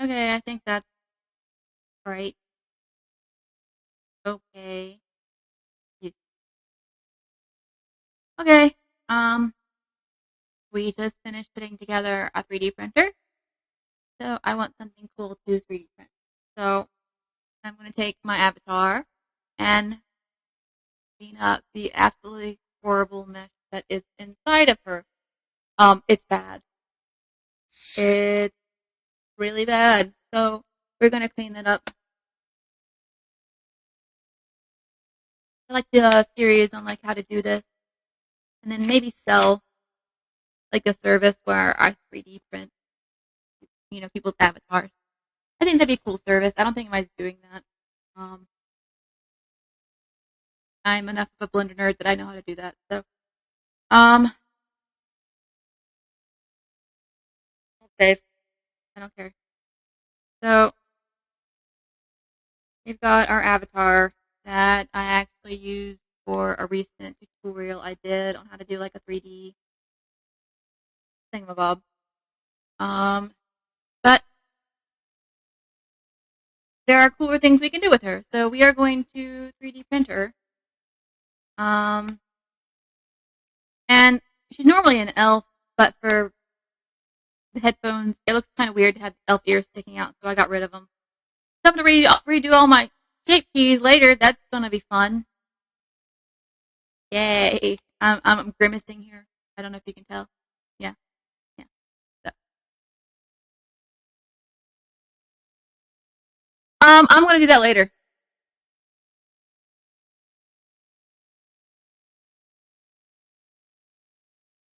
Okay, I think that's right. Okay. You- Okay. Um, we just finished putting together a 3D printer. So I want something cool to 3D print. So I'm going to take my avatar and clean up the absolutely horrible mess that is inside of her. It's bad. It's really bad. So we're going to clean that up. I like the series on like how to do this, and then maybe sell like a service where I 3D print, people's avatars. I think that'd be a cool service. I don't think anybody's doing that. Um, I'm enough of a Blender nerd that I know how to do that. So, um, I'll save. I don't care. So we've got our avatar that I actually used for a recent tutorial I did on how to do like a 3D thingamabob. Um, but there are cooler things we can do with her. So we are going to 3D print her. Um, and she's normally an elf, but for the headphones, it looks kind of weird to have elf ears sticking out, so I got rid of them. So I'm going to redo all my shape keys later. That's going to be fun. Yay. I'm grimacing here. I don't know if you can tell. Yeah, yeah. So, I'm going to do that later.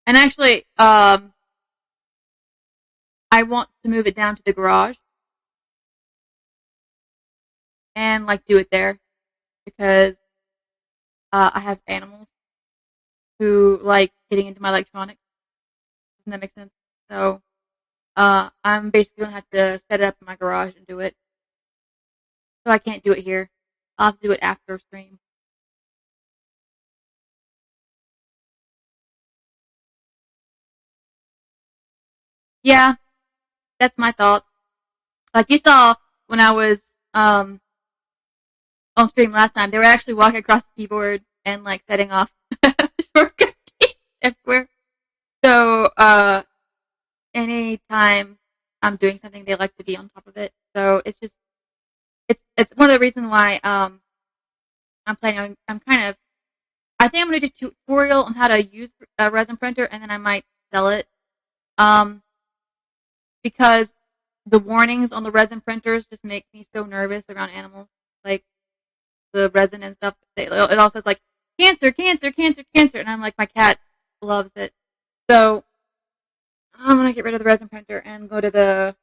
And actually, I want to move it down to the garage and like do it there because I have animals who like getting into my electronics. Doesn't that make sense? So I'm basically gonna have to set it up in my garage and do it. So I can't do it here. I'll have to do it after stream. Yeah, that's my thoughts. Like you saw when I was um on stream last time, they were actually walking across the keyboard and like setting off shortcut keys everywhere. So anytime I'm doing something, they like to be on top of it. So it's just it's one of the reasons why I'm planning on I'm kind of I think I'm gonna do a tutorial on how to use a resin printer and then I might sell it. Um because the warnings on the resin printers just make me so nervous around animals. Like the resin and stuff. It all says like cancer, cancer, cancer, cancer, and I'm like my cat loves it. So I'm gonna get rid of the resin printer and go to the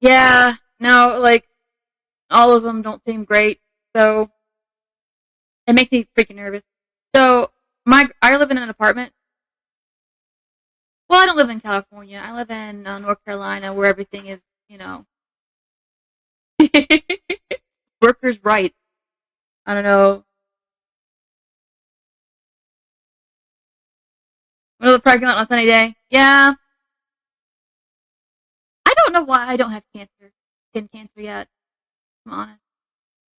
yeah. No, like all of them don't seem great. So it makes me freaking nervous. So I live in an apartment. Well, I don't live in California. I live in North Carolina, where everything is, you know, workers' rights. I don't know. Middle of the parking lot on a sunny day. Yeah, I don't know why I don't have cancer, skin cancer yet. I'm honest.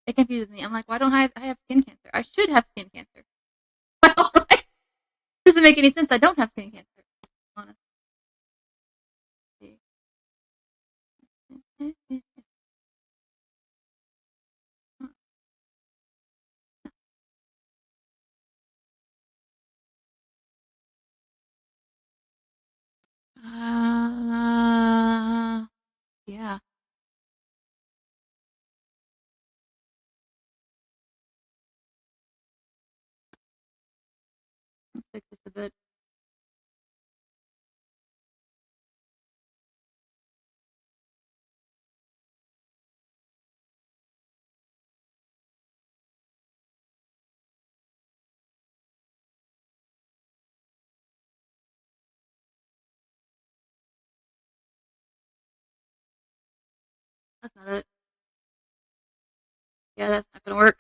It confuses me. I'm like, why don't I have skin cancer? I should have skin cancer. Doesn't make any sense. I don't have skin cancer. Honestly. Yeah. Let's fix this a bit. That's not it. Yeah, that's not gonna work.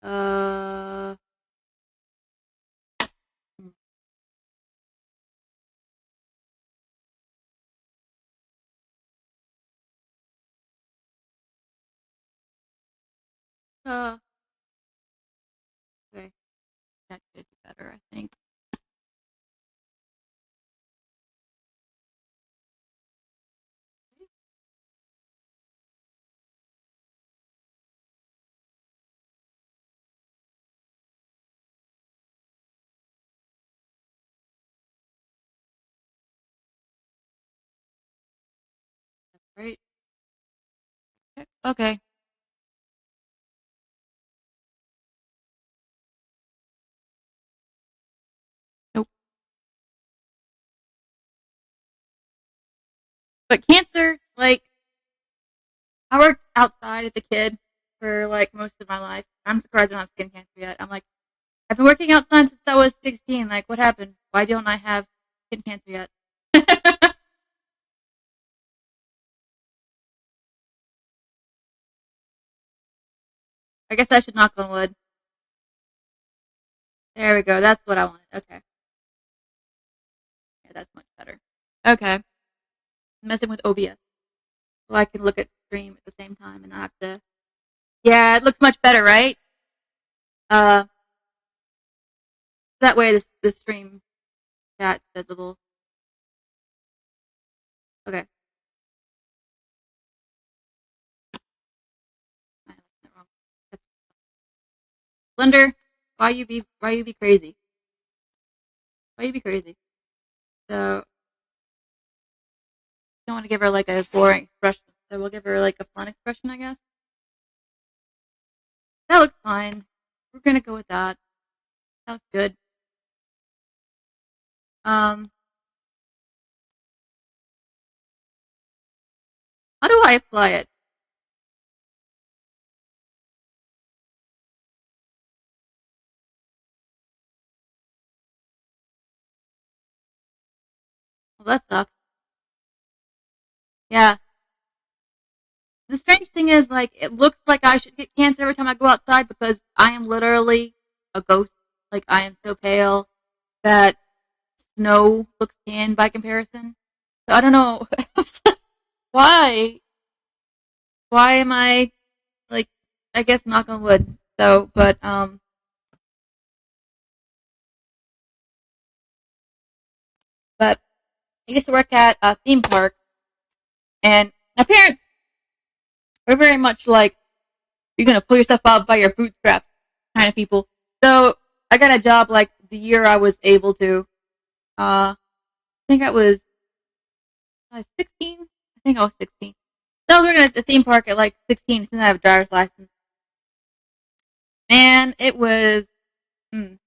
Uh, Okay, that should be better, I think. Right? Okay. Nope. But cancer, like, I worked outside as a kid for like most of my life. I'm surprised I don't have skin cancer yet. I'm like, I've been working outside since I was 16. Like, what happened? Why don't I have skin cancer yet? I guess I should knock on wood. There we go. That's what I wanted. Okay. Yeah, that's much better. Okay. Messing with OBS. So I can look at the stream at the same time and not have to. Yeah, it looks much better, right? Uh, that way the stream chat's visible. Okay. I looked at it wrong. Blender, why you be crazy? Why you be crazy? So don't want to give her like a boring expression. So we'll give her like a fun expression, I guess. That looks fine. We're gonna go with that. That looks good. Um, how do I apply it? Well, that sucks. Yeah. The strange thing is, like, it looks like I should get cancer every time I go outside because I am literally a ghost. Like, I am so pale that snow looks tan by comparison. So I don't know why. Why am I like? I guess knock on wood. So, but I used to work at a theme park, and my parents were very much like, "You're gonna pull yourself up by your bootstraps," kind of people. So I got a job like the year I was able to. I think I was 16. I think I was 16. So I was working at the theme park at like 16 since I have a driver's license. Man, it was. Mm,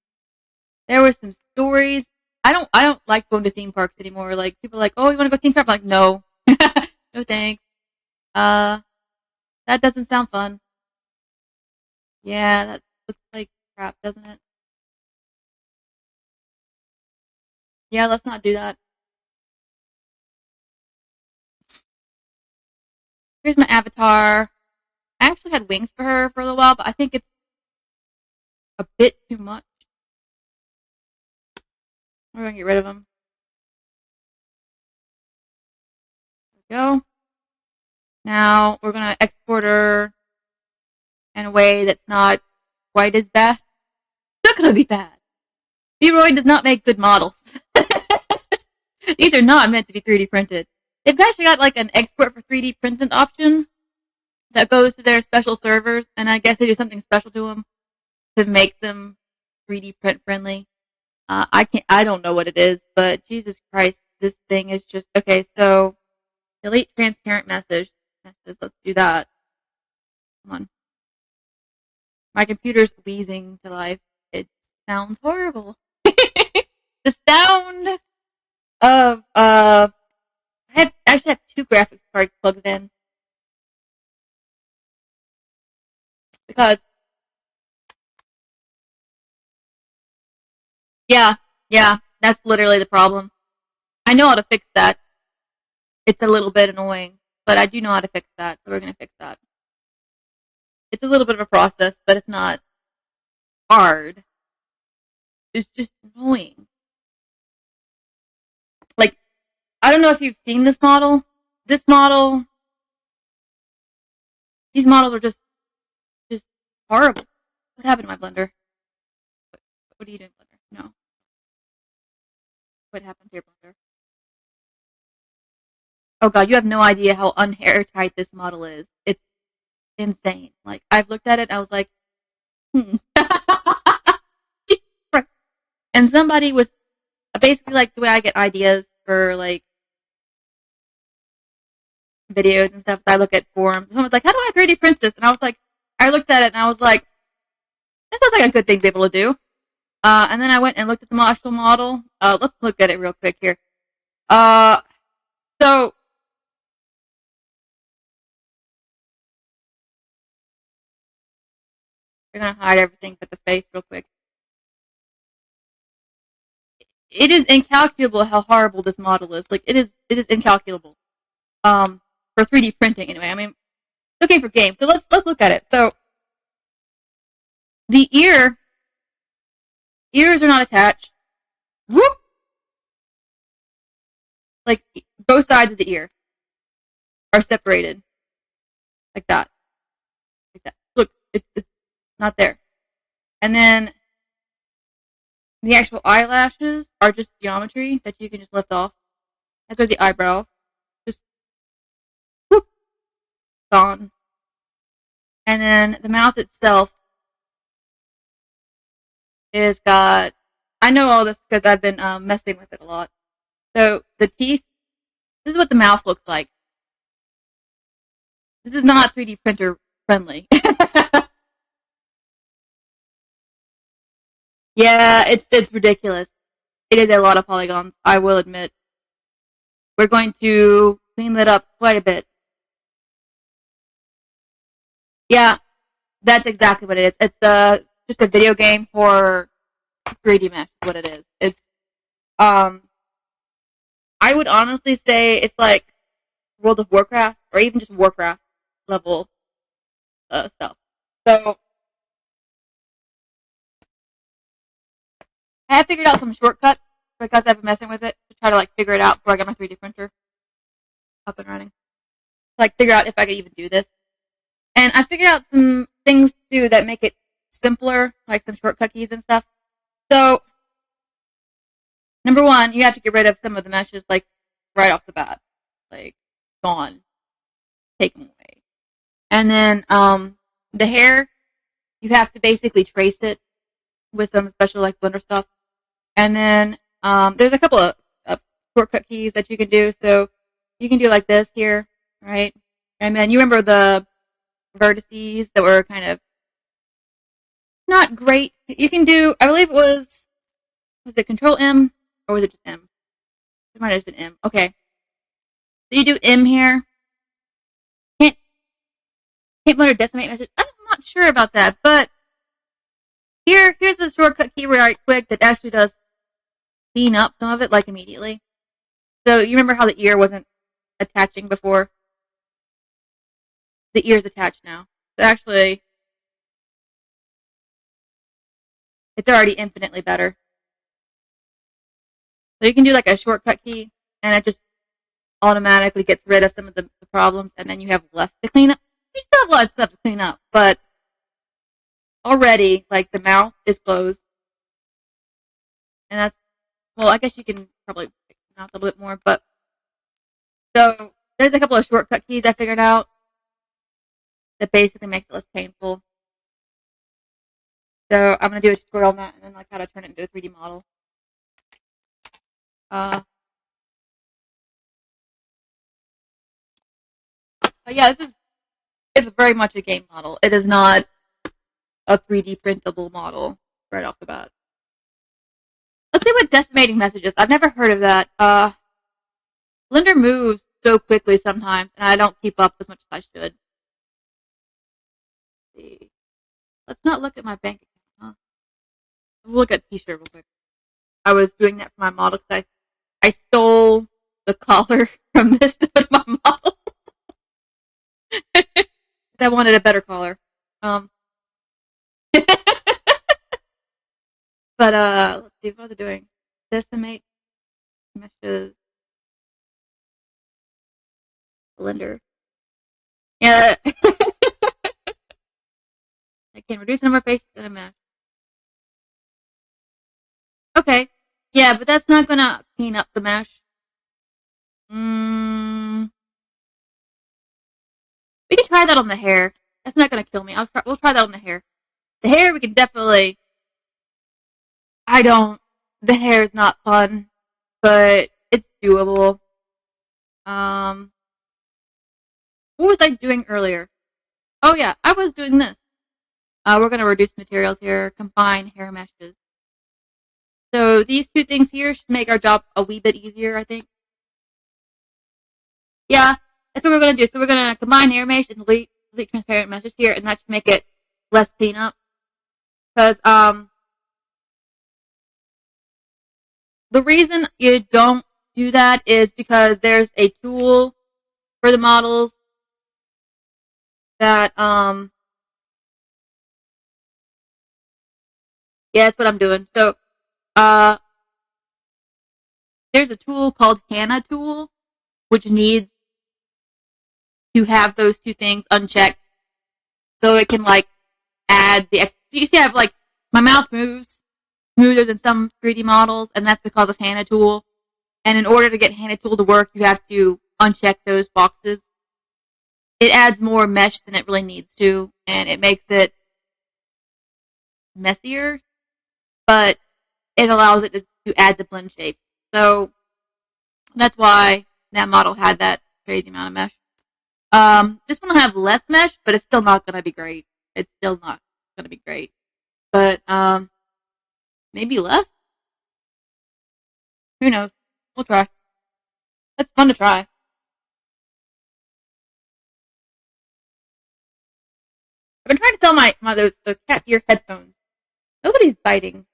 there were some stories. I don't like going to theme parks anymore. Like people are like, oh, you want to go to theme park? I'm like, no, no thanks. Uh, that doesn't sound fun. Yeah, that looks like crap, doesn't it? Yeah, let's not do that. Here's my avatar. I actually had wings for her for a little while, but I think it's a bit too much. We're gonna get rid of them. There we go. Now we're gonna export her in a way that's not quite as bad. It's not gonna be bad. Vroid does not make good models. These are not meant to be 3D printed. They've actually got like an export for 3D printed option that goes to their special servers, and I guess they do something special to them to make them 3D print friendly. I don't know what it is, but Jesus Christ, this thing is just okay. So delete transparent message. Let's do that. Come on, my computer's wheezing to life. It sounds horrible. The sound of I actually have two graphics cards plugged in because yeah, yeah, that's literally the problem. I know how to fix that. It's a little bit annoying, but I do know how to fix that, so we're gonna fix that. It's a little bit of a process, but it's not hard. It's just annoying. Like, I don't know if you've seen this model. This model, these models are just horrible. What happened to my blender? What are you doing, blender? No. What happened to your blender? Oh god, you have no idea how unhairtight this model is. It's insane. Like, I've looked at it and I was like, And somebody was basically like the way I get ideas for like videos and stuff. I look at forums. Someone was like, "How do I 3D print this?" And I was like, I looked at it and I was like, "This sounds like a good thing to be able to do." And then I went and looked at the actual model. Let's look at it real quick here. So we're gonna hide everything but the face real quick. It is incalculable how horrible this model is. Like, it is incalculable. For 3D printing anyway. I mean, okay for games. So let's look at it. So the ears are not attached. Whoop! Like, both sides of the ear are separated. Like that. Like that. Look, it's not there. And then the actual eyelashes are just geometry that you can just lift off. As are the eyebrows. Just whoop, gone. And then the mouth itself is got. I know all this because I've been messing with it a lot. So the teeth. This is what the mouth looks like. This is not 3D printer friendly. Yeah, it's ridiculous. It is a lot of polygons, I will admit. We're going to clean that up quite a bit. Yeah, that's exactly what it is. It's just a video game for 3D mesh. Is what it is. It's um, I would honestly say it's like World of Warcraft or even just Warcraft level stuff. So I have figured out some shortcuts because I've been messing with it to try to like figure it out before I get my 3D printer up and running. Like, figure out if I could even do this. And I figured out some things to do that make it simpler, like some shortcut keys and stuff. So, number one, you have to get rid of some of the meshes, like, right off the bat. Like, gone. Take them away. And then, the hair, you have to basically trace it with some special, like, Blender stuff. And then, there's a couple of shortcut keys that you can do. So, you can do like this here, right? And then you remember the vertices that were kind of not great. You can do, I believe it was it Control M or was it just M? It might have been M. Okay. So you do M here. Can't Blender decimate message. I'm not sure about that, but here's a shortcut key right quick that actually does clean up some of it like immediately. So you remember how the ear wasn't attaching before? The ear's attached now. So actually, it's already infinitely better. So you can do like a shortcut key, and it just automatically gets rid of some of the problems, and then you have less to clean up. You still have a lot of stuff to clean up, but already, like, the mouth is closed. And that's, well, I guess you can probably fix the mouth a little bit more, but so there's a couple of shortcut keys I figured out that basically makes it less painful. So I'm going to do a tutorial on that and then like how to turn it into a 3D model. But yeah, it's very much a game model. It is not a 3D printable model right off the bat. Let's see what decimating message is. I've never heard of that. Blender moves so quickly sometimes, and I don't keep up as much as I should. Let's see. Let's not look at my bank account, huh? We'll look at t-shirt real quick. I was doing that for my model because I stole the collar from this to put my model. I wanted a better collar. But let's see, what was it doing? Decimate meshes. Blender. Yeah. I can reduce the number of faces in a mesh. Okay. Yeah, but that's not gonna clean up the mesh. We can try that on the hair. That's not gonna kill me. We'll try that on the hair. The hair we can definitely. I don't. The hair is not fun, but it's doable. Um, what was I doing earlier? Oh yeah, I was doing this. We're gonna reduce materials here. Combine hair meshes. So these two things here should make our job a wee bit easier, I think. Yeah, that's what we're gonna do. So we're gonna combine hair mesh and delete transparent meshes here, and that should make it less cleanup. Because the reason you don't do that is because there's a tool for the models that yeah, that's what I'm doing. So uh there's a tool called Hana tool, which needs to have those two things unchecked, so it can like add the. You see, I have like my mouth moves smoother than some 3D models, and that's because of Hana tool. And in order to get Hana tool to work, you have to uncheck those boxes. It adds more mesh than it really needs to, and it makes it messier, but it allows it to add the blend shapes. So that's why that model had that crazy amount of mesh. This one will have less mesh, but it's still not going to be great. It's still not going to be great. But maybe less? Who knows? We'll try. It's fun to try. I've been trying to sell my those cat ear headphones. Nobody's biting.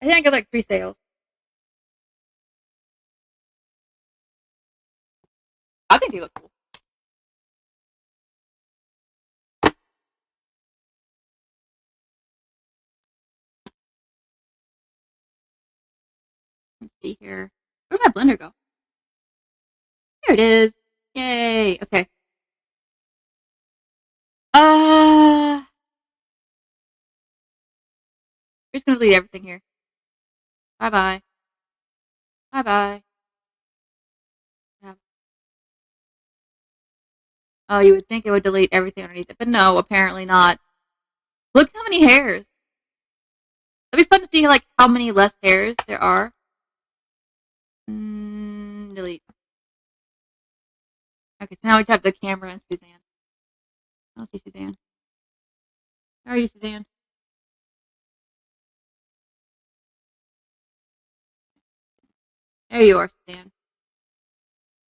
I think I got like 3 sales. I think they look cool. Let's see here. Where'd my blender go? Here it is. Yay. Okay. Uh, we're just gonna delete everything here. Bye bye. Bye bye. Yeah. Oh, you would think it would delete everything underneath it, but no, apparently not. Look how many hairs. It'd be fun to see like how many less hairs there are. Delete. Okay, so now we just have the camera and Suzanne. I don't see Suzanne. How are you, Suzanne? There you are, Suzanne.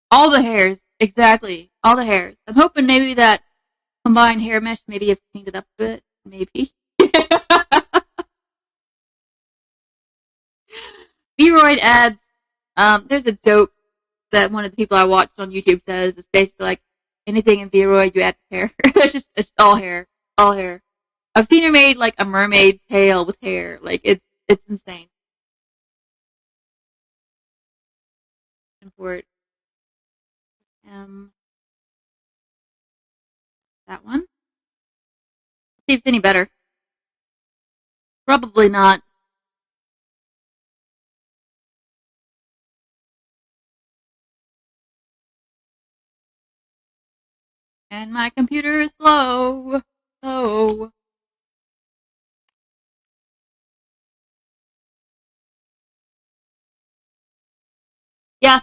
All the hairs, exactly. All the hairs. I'm hoping maybe that combined hair mesh maybe have cleaned it up a bit. Maybe. Vroid ads. There's a joke that one of the people I watched on YouTube says. It's basically like anything in Vroid you add hair. It's all hair, all hair. I've seen her made like a mermaid tail with hair. Like it's insane. Import that one. See if it's any better. Probably not. And my computer is slow. Slow. Yeah.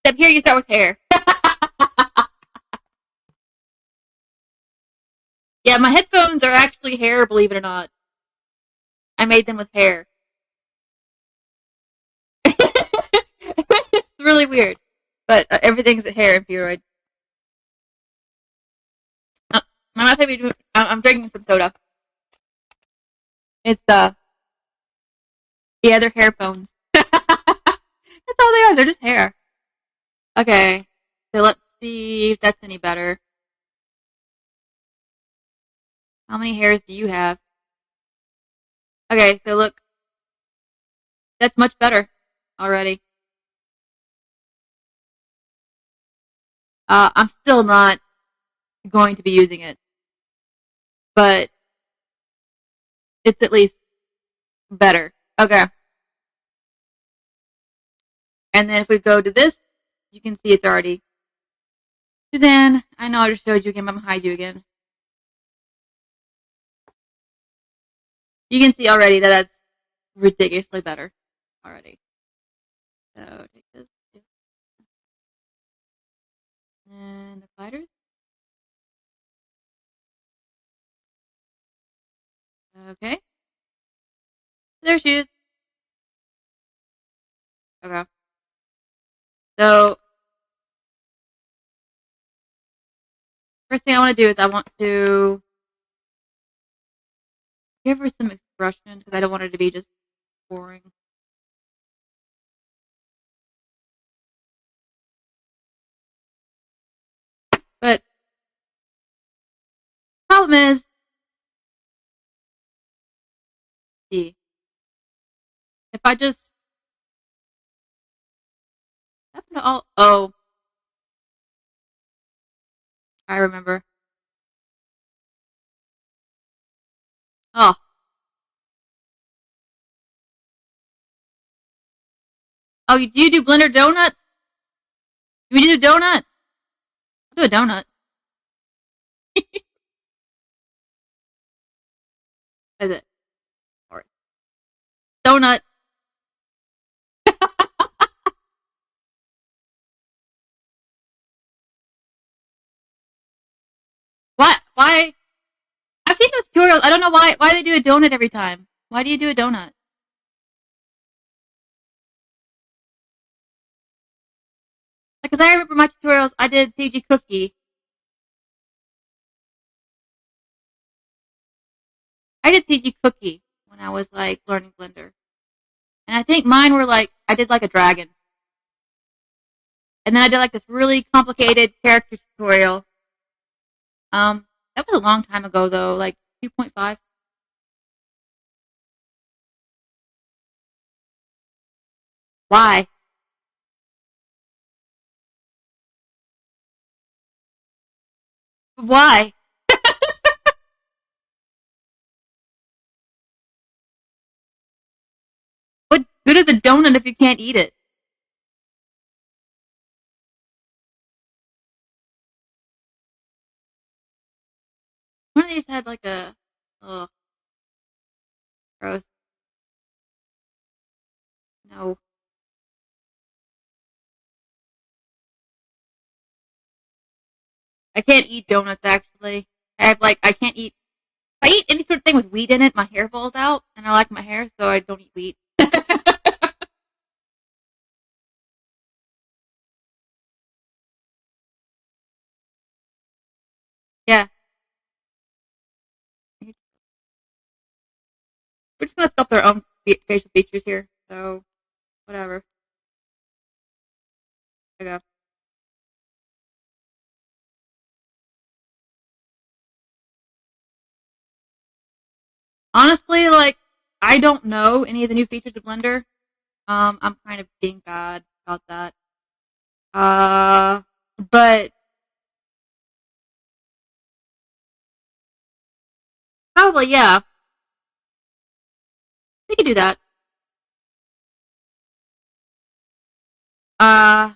Except here you start with hair. Yeah, my headphones are actually hair, believe it or not. I made them with hair. It's really weird. But everything's hair in Vroid. I'm not happy. I'm drinking some soda. It's yeah, they're hair phones. That's all they are. They're just hair. Okay, so let's see if that's any better. How many hairs do you have? Okay, so look, that's much better already. I'm still not going to be using it, but it's at least better. Okay. And then if we go to this, you can see it's already. Suzanne, I know I just showed you again, but I'm gonna hide you again. You can see already that that's ridiculously better already. So take this and the fighters. Okay. There she is. Okay. So first thing I want to do is I want to give her some expression because I don't want her to be just boring. But problem is, see, if I just happen to all, oh, I remember. Oh, oh, do you do blender donuts? Do we do a donut? I'll do a donut. Is it? Or donut. What? Why? I've seen those tutorials. I don't know why they do a donut every time. Why do you do a donut? Because I remember my tutorials, I did CG cookie. I did CG cookie when I was like learning Blender, and I think mine were like I did like a dragon, and then I did like this really complicated character tutorial. That was a long time ago though, like 2.5. Why? Why? What good is a donut if you can't eat it? One of these had like a, oh, gross. No, I can't eat donuts actually. I have like I can't eat. If I eat any sort of thing with wheat in it, my hair falls out, and I like my hair, so I don't eat wheat. Yeah, we're just gonna sculpt our own facial features here. So whatever. Okay. Honestly, like I don't know any of the new features of Blender. I'm kind of being bad about that. Uh, but probably yeah, we could do that. Uh,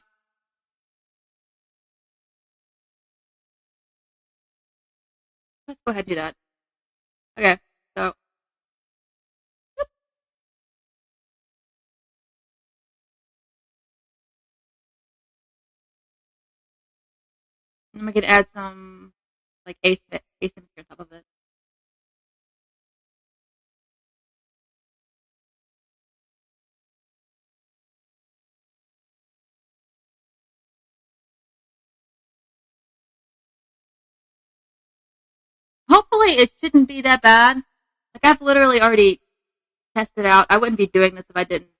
let's go ahead and do that. Okay. So then we could add some like asymmetry on top of it. Hopefully, it shouldn't be that bad. Like I've literally already tested out. I wouldn't be doing this if I didn't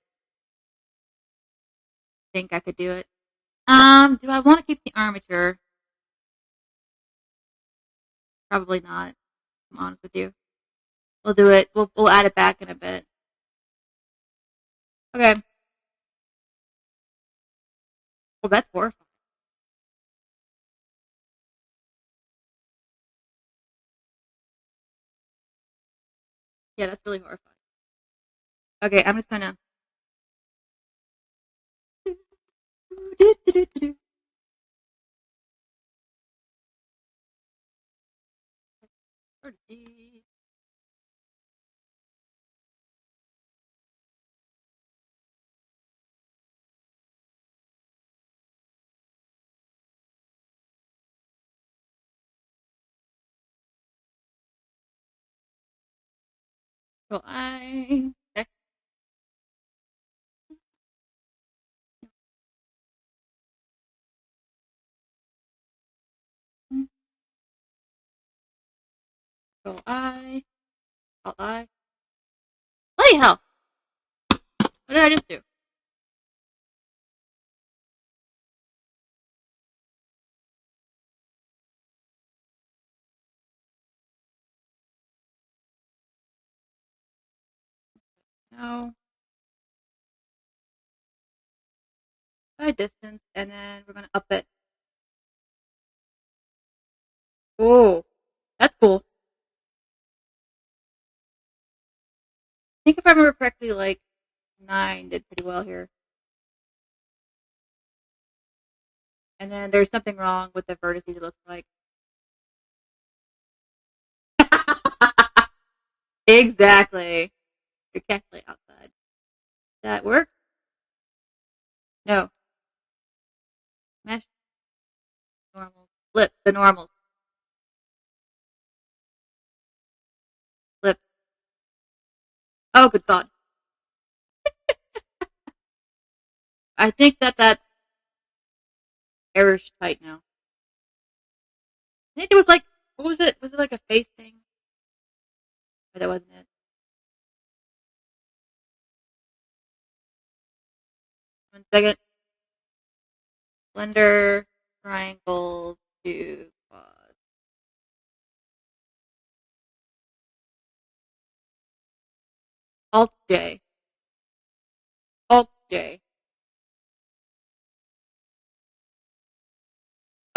think I could do it. Do I want to keep the armature? Probably not. I'm honest with you. We'll do it. We'll add it back in a bit. Okay. Well, that's horrifying. Yeah, that's really horrifying. Okay, I'm just gonna. Control I. Okay. Control I. Alt I. Bloody hell! What did I just do? No. By distance, and then we're gonna up it. Oh, that's cool. I think if I remember correctly, like 9 did pretty well here. And then there's something wrong with the vertices, it looks like. Exactly. You're actually outside. That work? No. Mesh. Normal. Flip. The normal. Flip. Oh, good God. I think that error's tight now. I think it was like, what was it? Was it like a face thing? But that wasn't it. 1 second. Blender, triangles, to quad. Alt J. Alt J.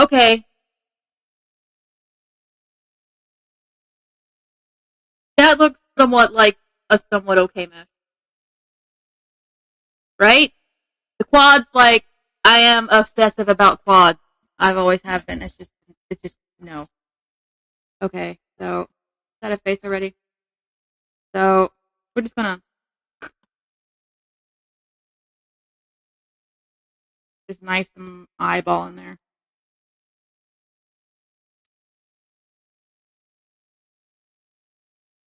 Okay. That looks somewhat like a somewhat okay mesh. Right? The quads, like, I am obsessive about quads. I've always have been. It's just, no. Okay, so, is that a face already? So, we're just gonna just knife some eyeball in there.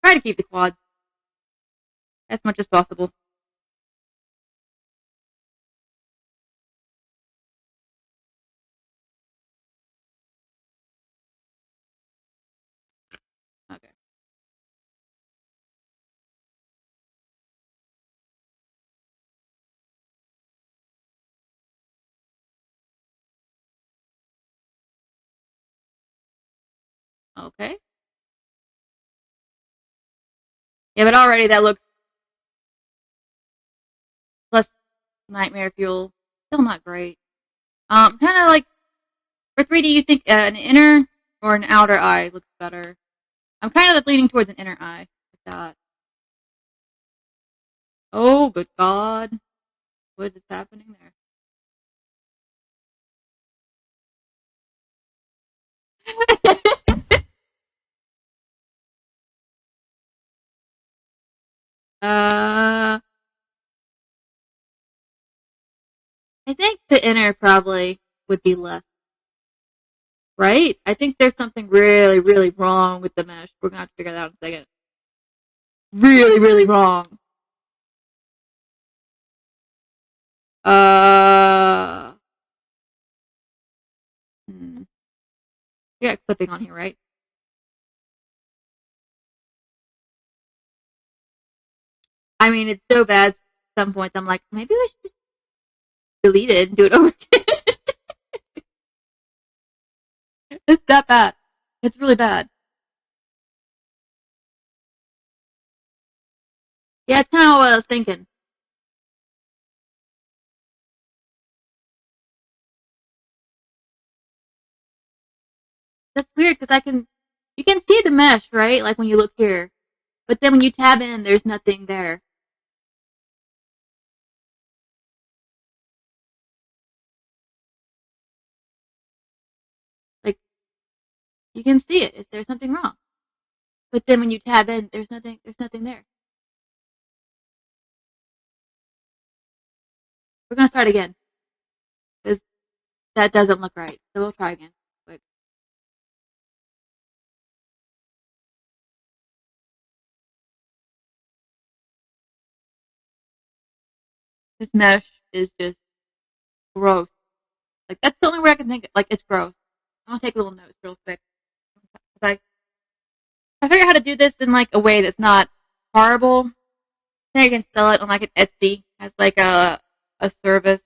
Try to keep the quads as much as possible. Okay. Okay. Yeah, but already that looks plus nightmare fuel. Still not great. Kind of like for 3D, you think an inner or an outer eye looks better. I'm kind of leaning towards an inner eye with that. Oh, good God. What is happening there? uh, I think the inner probably would be less, right? I think there's something really, really wrong with the mesh. We're gonna have to figure that out in a second. Really, really wrong. Uh, hmm. We got clipping on here, right? I mean, it's so bad. At some points, I'm like, maybe we should just delete it and do it over again. It's that bad. It's really bad. Yeah, it's kind of what I was thinking. That's weird because you can see the mesh, right? Like when you look here. But then when you tab in, there's nothing there. Like, you can see it if there's something wrong. But then when you tab in, there's nothing there. We're gonna start again because that doesn't look right. So we'll try again. Quick. This mesh is just gross. Like that's the only way I can think of. Like it's gross. I'm gonna take a little notes real quick. I figure out how to do this in like a way that's not horrible. Then I can sell it on like an Etsy as like a service.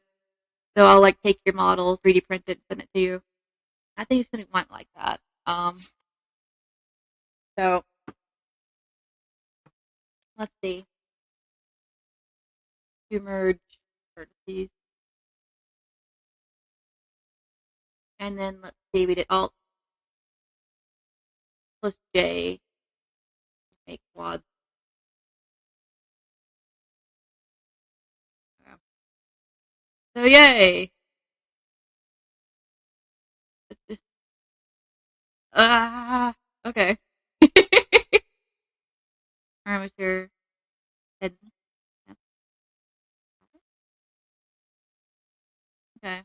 So I'll like take your model, 3D print it, send it to you. I think it's gonna want like that. So let's see. To merge vertices. And then let's see, we did Alt plus J, make quads. So yay! Ah, okay. Alright, what's your head? Okay.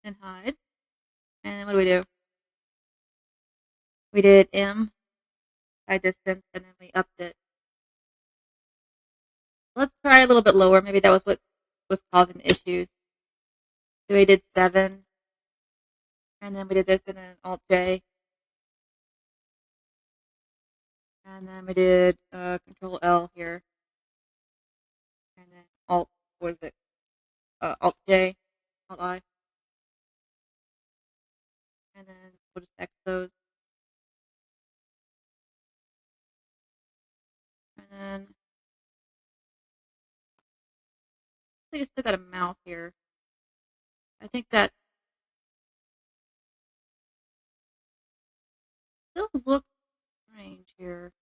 Then hide. And then what do we do? We did M, hide distance, and then we upped it. Let's try a little bit lower. Maybe that was what was causing the issues. So we did 7, and then we did this, and then Alt J, and then we did Control L here, and then Alt. What is it? Alt J, Alt I, and then we'll just X those, and then I think I still got a mouth here. I think that still looks strange here,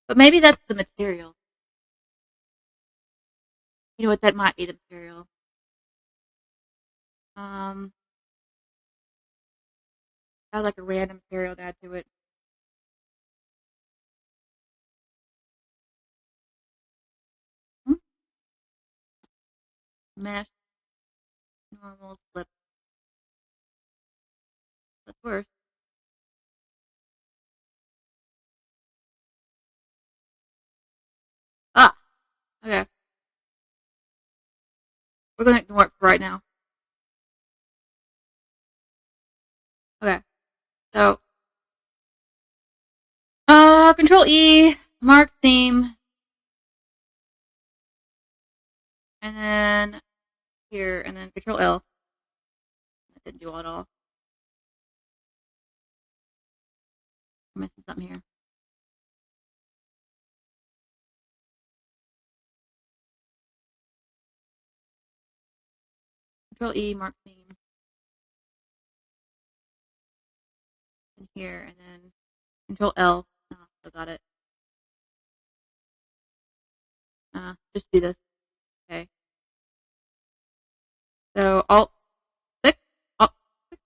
but maybe that's the material. You know what? That might be the material. Um, I like a random material to add to it. Hmm? Mesh, normal, slip. That's worse. Ah, okay. We're gonna ignore it for right now. Okay. So, Control E, mark theme, and then here, and then Control L. That didn't do it at all. I'm missing something here. Control E, mark theme, and here, and then Control L. Oh, still got it. Just do this. Okay. So Alt click, Alt click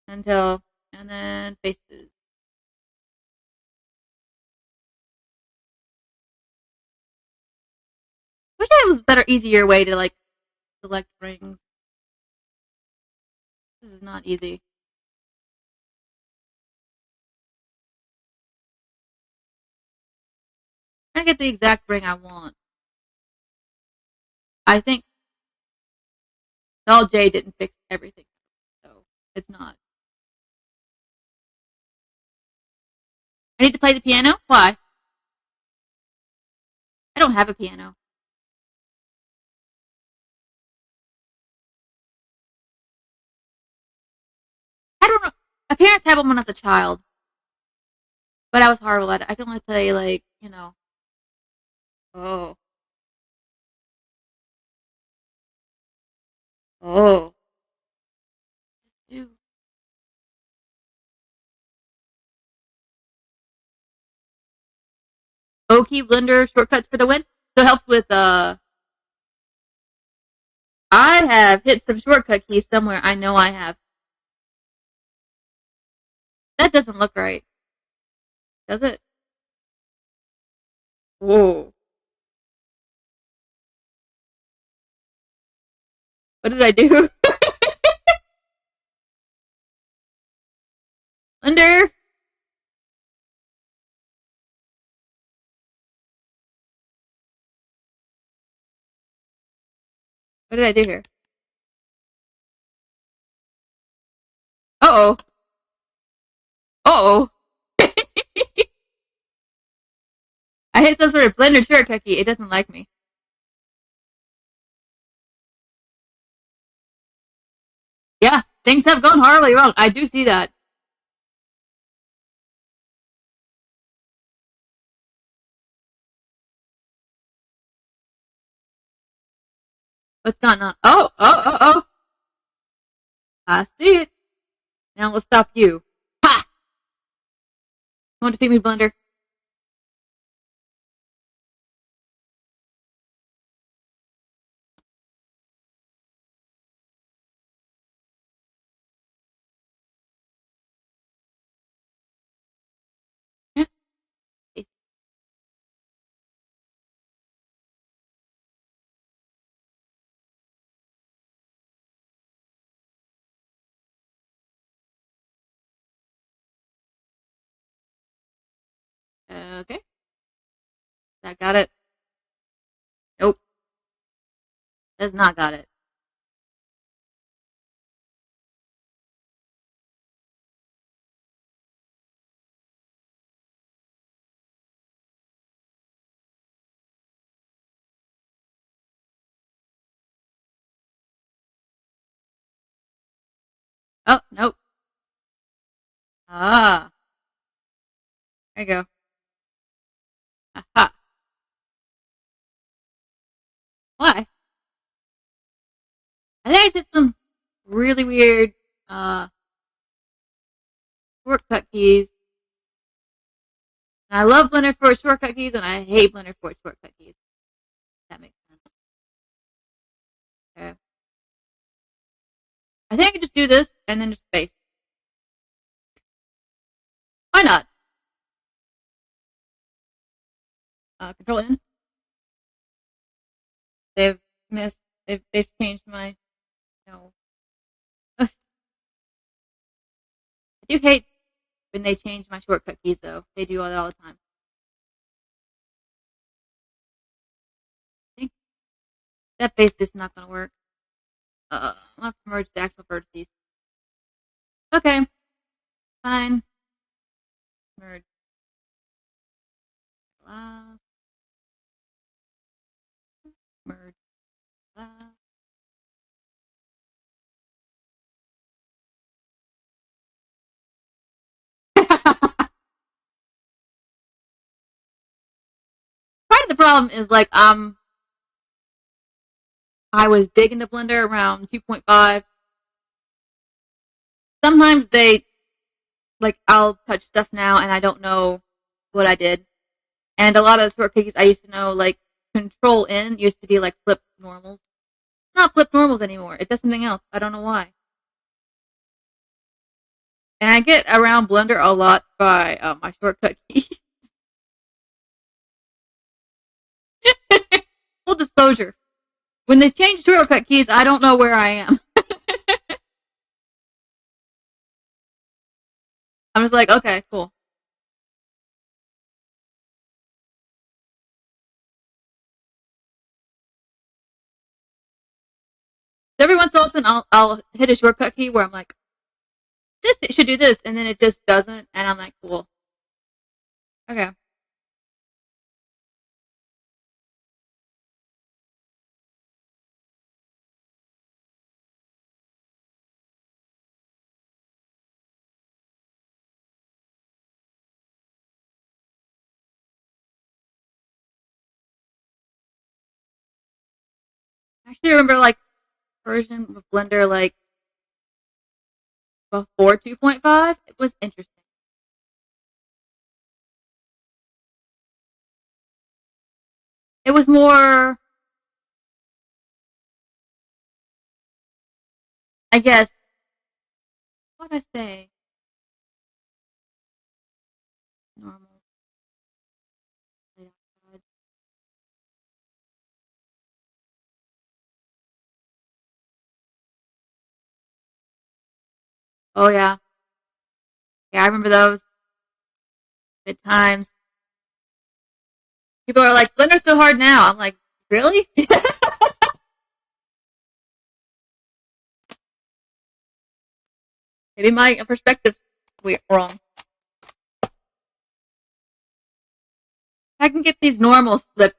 until, and then faces. Wish there was a better, easier way to like select rings. This is not easy. I'm trying to get the exact ring I want. I think Alt J didn't fix everything, so it's not. I need to play the piano. Why? I don't have a piano. I don't know. My parents had one when I was a child, but I was horrible at it. I can only play like oh, oh, low key Blender shortcuts for the win. So it helps with I have hit some shortcut keys somewhere. I know I have. That doesn't look right, does it? Whoa. What did I do? Blender. What did I do here? Uh oh. Uh oh. I hit some sort of Blender shortcut key. It doesn't like me. Yeah, things have gone horribly wrong. I do see that. What's going on? Oh, oh, oh, oh. I see it. Now let's stop you. Ha! Want to defeat me, Blender? Yeah. Okay. That got it. Nope. That's not got it. Oh, nope. Ah. There you go. Aha. Why? I think I did some really weird uh shortcut keys. And I love Blender for its shortcut keys, and I hate Blender for its shortcut keys. That makes sense. Okay. I think I can just do this and then just space. Why not? Control N. They've missed. They've changed my. No. I do hate when they change my shortcut keys, though. They do that all the time. I think that base is not going to work. I'll have to merge the actual vertices. Okay, fine. Merge. Last. Merge. Last. Part of the problem is like I was big into Blender around 2.5. Sometimes they like I'll touch stuff now and I don't know what I did. And a lot of the shortcut keys I used to know, like Control N, used to be like flip normals. Not flip normals anymore. It does something else. I don't know why. And I get around Blender a lot by my shortcut keys. Full disclosure. When they change shortcut keys, I don't know where I am. I'm just like, okay, cool. Every once in a while, I'll hit a shortcut key where I'm like, this it should do this, and then it just doesn't, and I'm like, cool. Okay. I actually remember like version of Blender like before 2.5. It was interesting. It was more, I guess, what did I say? Normal. Oh yeah. Yeah, I remember those. Good times. People are like, Blender's so hard now. I'm like, really? Maybe my perspective's wrong. I can get these normals flipped.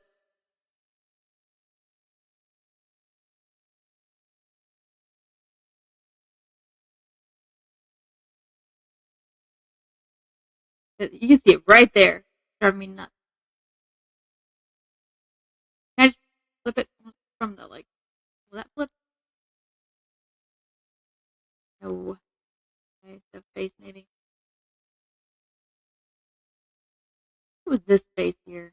You can see it right there. Driving me nuts. Can I just flip it from the like? Will that flip? No. Okay, the face maybe. What was this face here?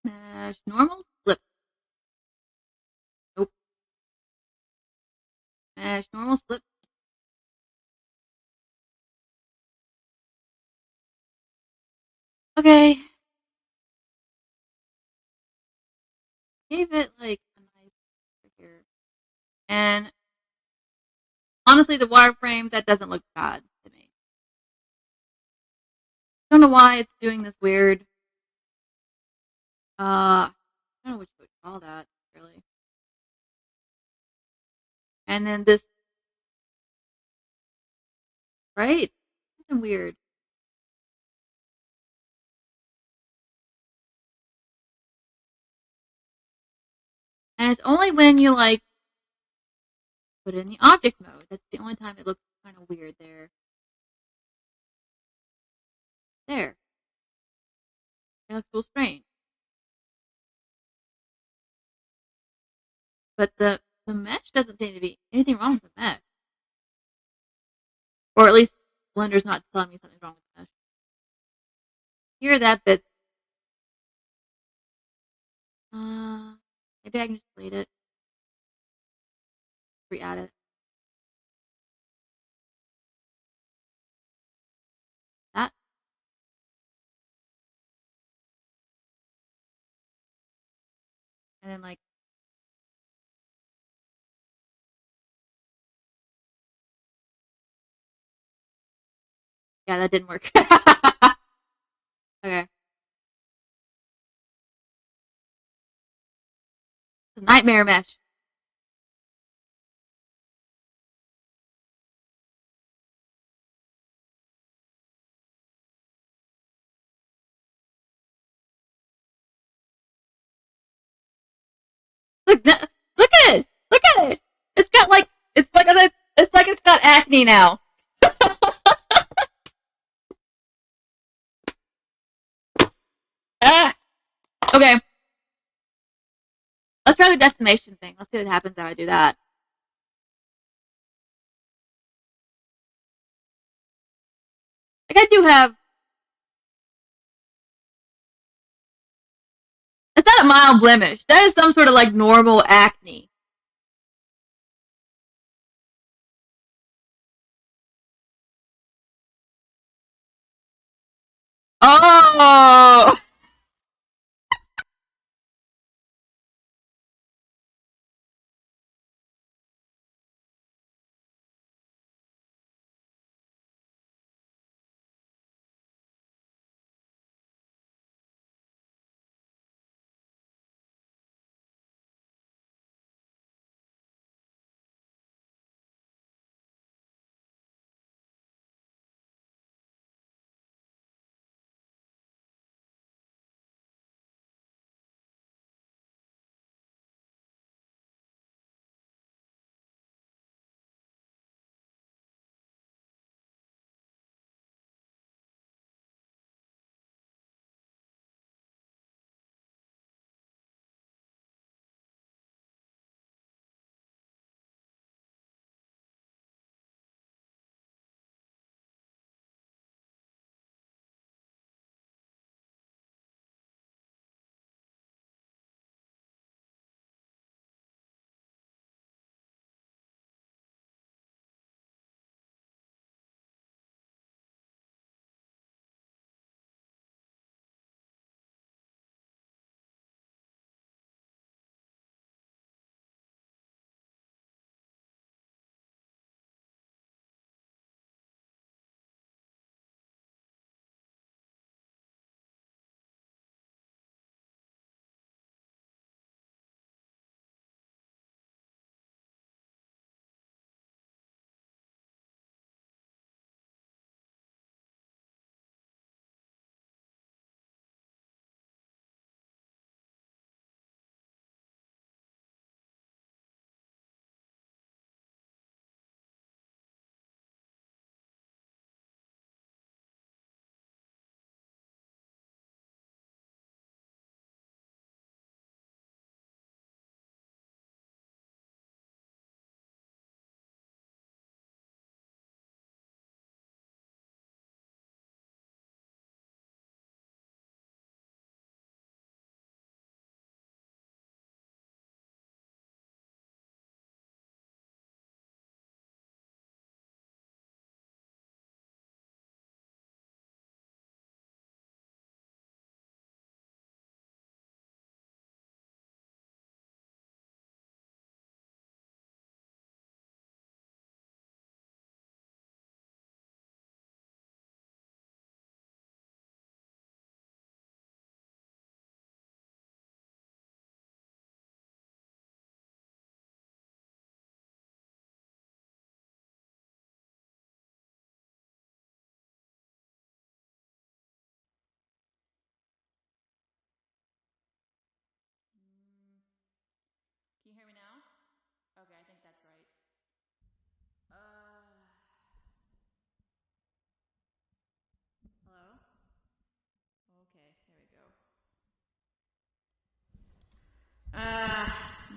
Mesh normal flip. Nope. Mesh normal flip. Okay. Gave it like a nice here. And honestly, the wireframe that doesn't look bad to me. Don't know why it's doing this weird. I don't know what you would call that really. And then this, right? Something weird. And it's only when you like put it in the object mode. That's the only time it looks kind of weird there. There. It looks a little strange. But the mesh doesn't seem to be anything wrong with the mesh. Or at least Blender's not telling me something's wrong with the mesh. Here, that bit. Maybe I can just delete it. Re-add it. That. And then like, yeah, that didn't work. Okay. The nightmare mesh. Look, look at it. Look at it. It's got like it's like it's got acne now. Ah. Okay. Let's try the decimation thing. Let's see what happens if I do that. Like I do have. It's not a mild blemish. That is some sort of like normal acne. Oh.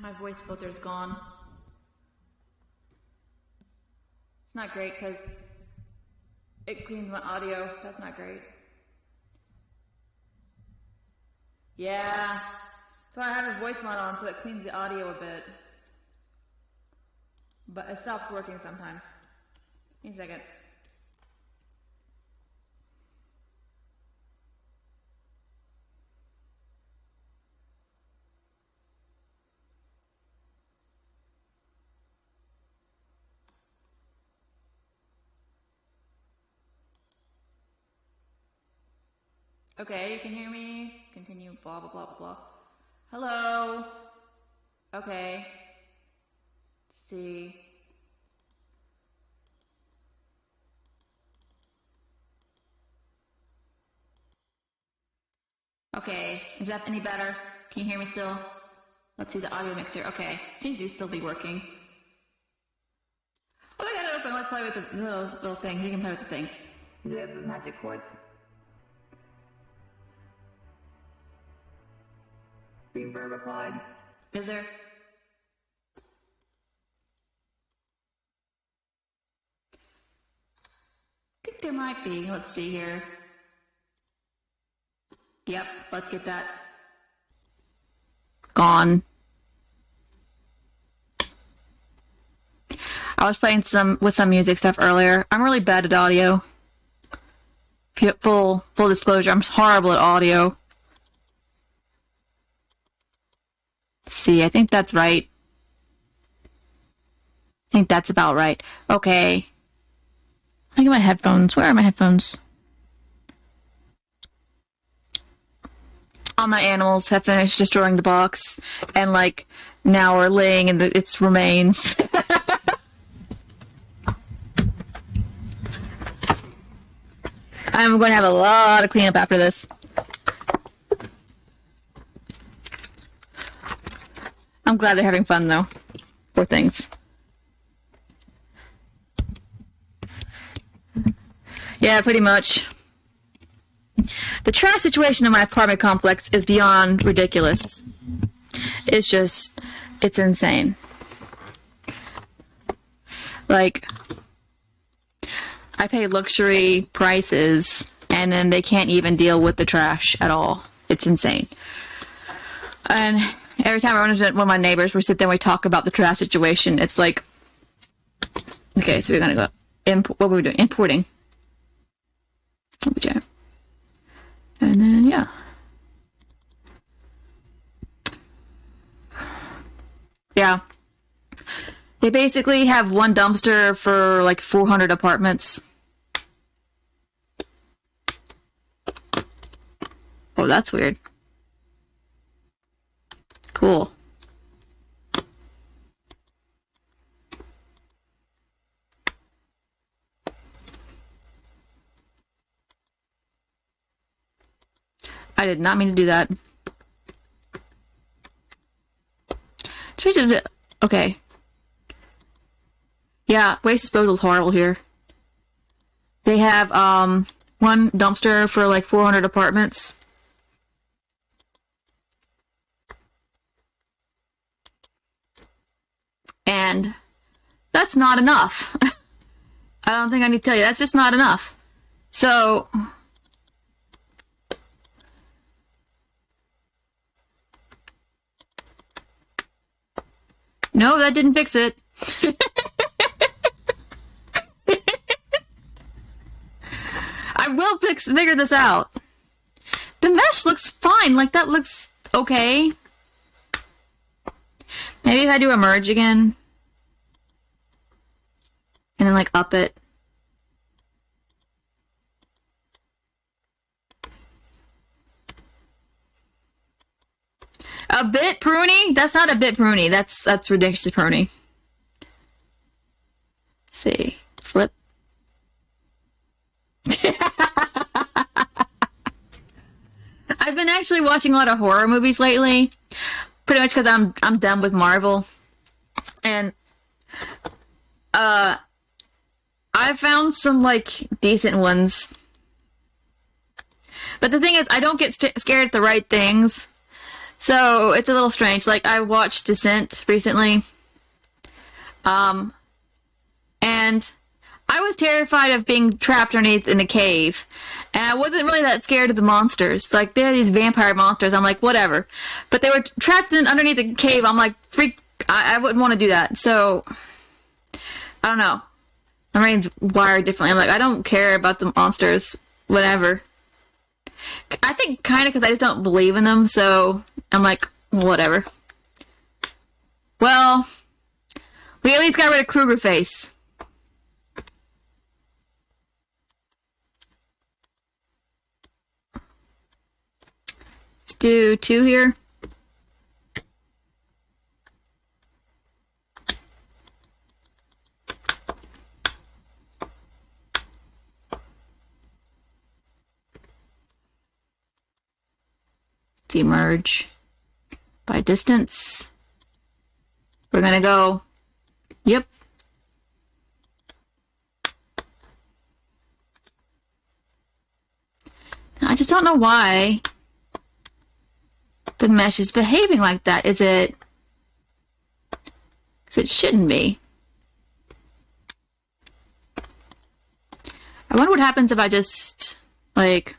my voice filter is gone. It's not great because it cleans my audio. That's not great. Yeah. So I have a voice mod on so it cleans the audio a bit. But it stops working sometimes. Give me a second. Okay, you can hear me. Continue, blah, blah, blah, blah, blah. Hello. Okay. Let's see. Okay, is that any better? Can you hear me still? Let's see the audio mixer. Okay, seems to still be working. Oh, I got it open. Let's play with the little thing. You can play with the things. Is it the magic chords? Reverb applied. Is there? I think there might be. Let's see here. Yep, let's get that. Gone. I was playing with some music stuff earlier. I'm really bad at audio. Full disclosure, I'm horrible at audio. Let's see, I think that's right. I think that's about right. Okay. I get my headphones. Where are my headphones? All my animals have finished destroying the box, and like now we're laying in its remains. I'm going to have a lot of cleanup after this. I'm glad they're having fun though. Poor things. Yeah, pretty much. The trash situation in my apartment complex is beyond ridiculous. It's insane. Like, I pay luxury prices, and then they can't even deal with the trash at all. It's insane. And every time I run into one of my neighbors, we sit there and we talk about the trash situation. It's like, okay, so we're gonna go what were we doing? Importing. Okay. And then, yeah. Yeah. They basically have one dumpster for like 400 apartments. Oh, that's weird. Cool. I did not mean to do that. Okay. Yeah, waste disposal is horrible here. They have one dumpster for like 400 apartments. And that's not enough. I don't think I need to tell you, that's just not enough. So no, that didn't fix it. I will figure this out. The mesh looks fine. Like, that looks okay. Maybe if I do a merge again. And then, like, up it. A bit pruny? That's not a bit pruny. That's ridiculous pruny. Let's see. Flip. I've been actually watching a lot of horror movies lately. Pretty much because I'm done with Marvel. And I found some like decent ones. But the thing is, I don't get scared at the right things. So it's a little strange. Like I watched Descent recently, and I was terrified of being trapped underneath in a cave. And I wasn't really that scared of the monsters. Like they're these vampire monsters. I'm like, whatever. But they were trapped underneath the cave. I'm like, freak. I wouldn't want to do that. So I don't know. My brain's wired differently. I'm like, I don't care about the monsters. Whatever. I think kind of because I just don't believe in them. So I'm like, whatever. Well, we at least got rid of Kruger Face. Let's do 2 here. Demerge by distance. We're gonna go. Yep. I just don't know why the mesh is behaving like that. Is it? Because it shouldn't be. I wonder what happens if I just, like,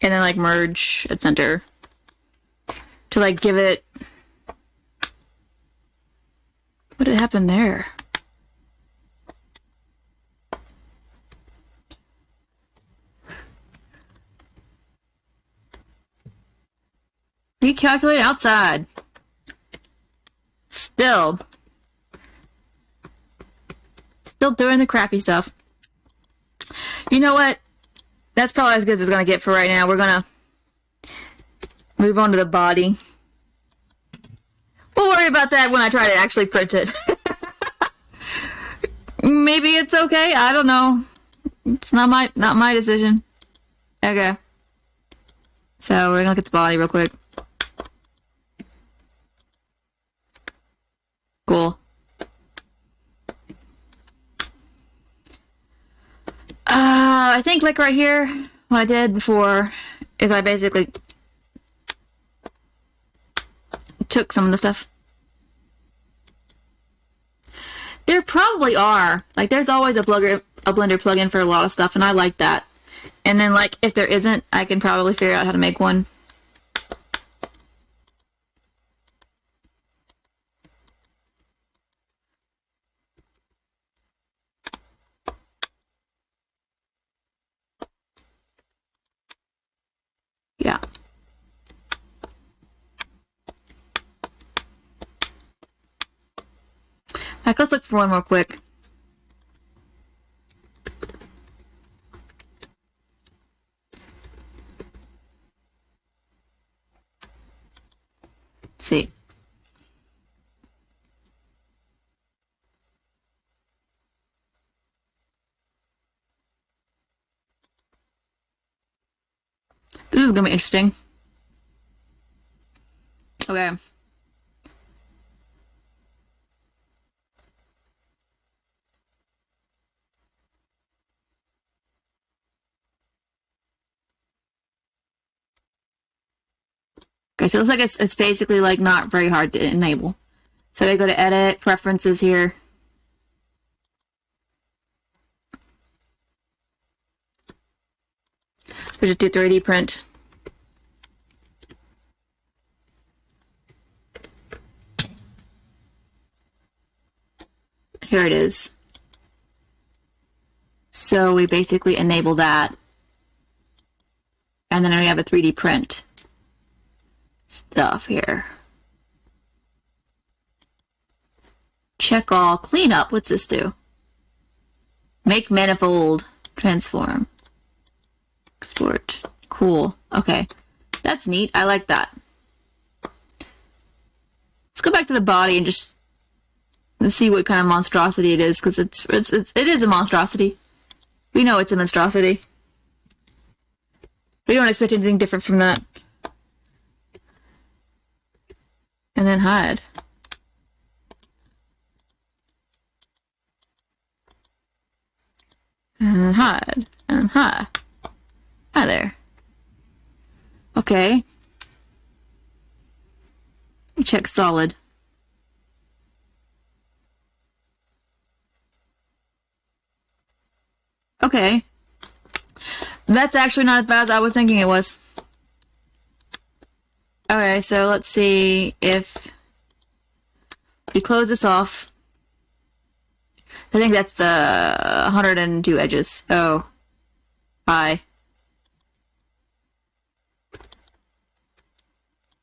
and then, like, merge at center to, like, give it. What did happen there? Recalculate outside. Still doing the crappy stuff. You know what? That's probably as good as it's gonna get for right now. We're gonna move on to the body. We'll worry about that when I try to actually print it. Maybe it's okay. I don't know. It's not my decision. Okay. So we're gonna look at the body real quick. Cool. I think like right here, what I did before is I basically took some of the stuff. There probably are. Like there's always a Blender plugin for a lot of stuff, and I like that. And then like if there isn't, I can probably figure out how to make one. Yeah. Alright, let's look for one more quick. Let's see. This is gonna be interesting. Okay. Okay, so it looks like it's basically like not very hard to enable. So I go to Edit, Preferences here. We just do 3D print. Here it is. So we basically enable that. And then we have a 3D print stuff here. Check all, clean up. What's this do? Make manifold, transform, export. Cool. Okay. That's neat. I like that. Let's go back to the body and just see what kind of monstrosity it is, because it is a monstrosity. We know it's a monstrosity. We don't expect anything different from that. And then hide. And then hide. Hi. Hi there. Okay. Check solid. Okay. That's actually not as bad as I was thinking it was. Okay, so let's see if we close this off. I think that's the 102 edges. Oh. Hi.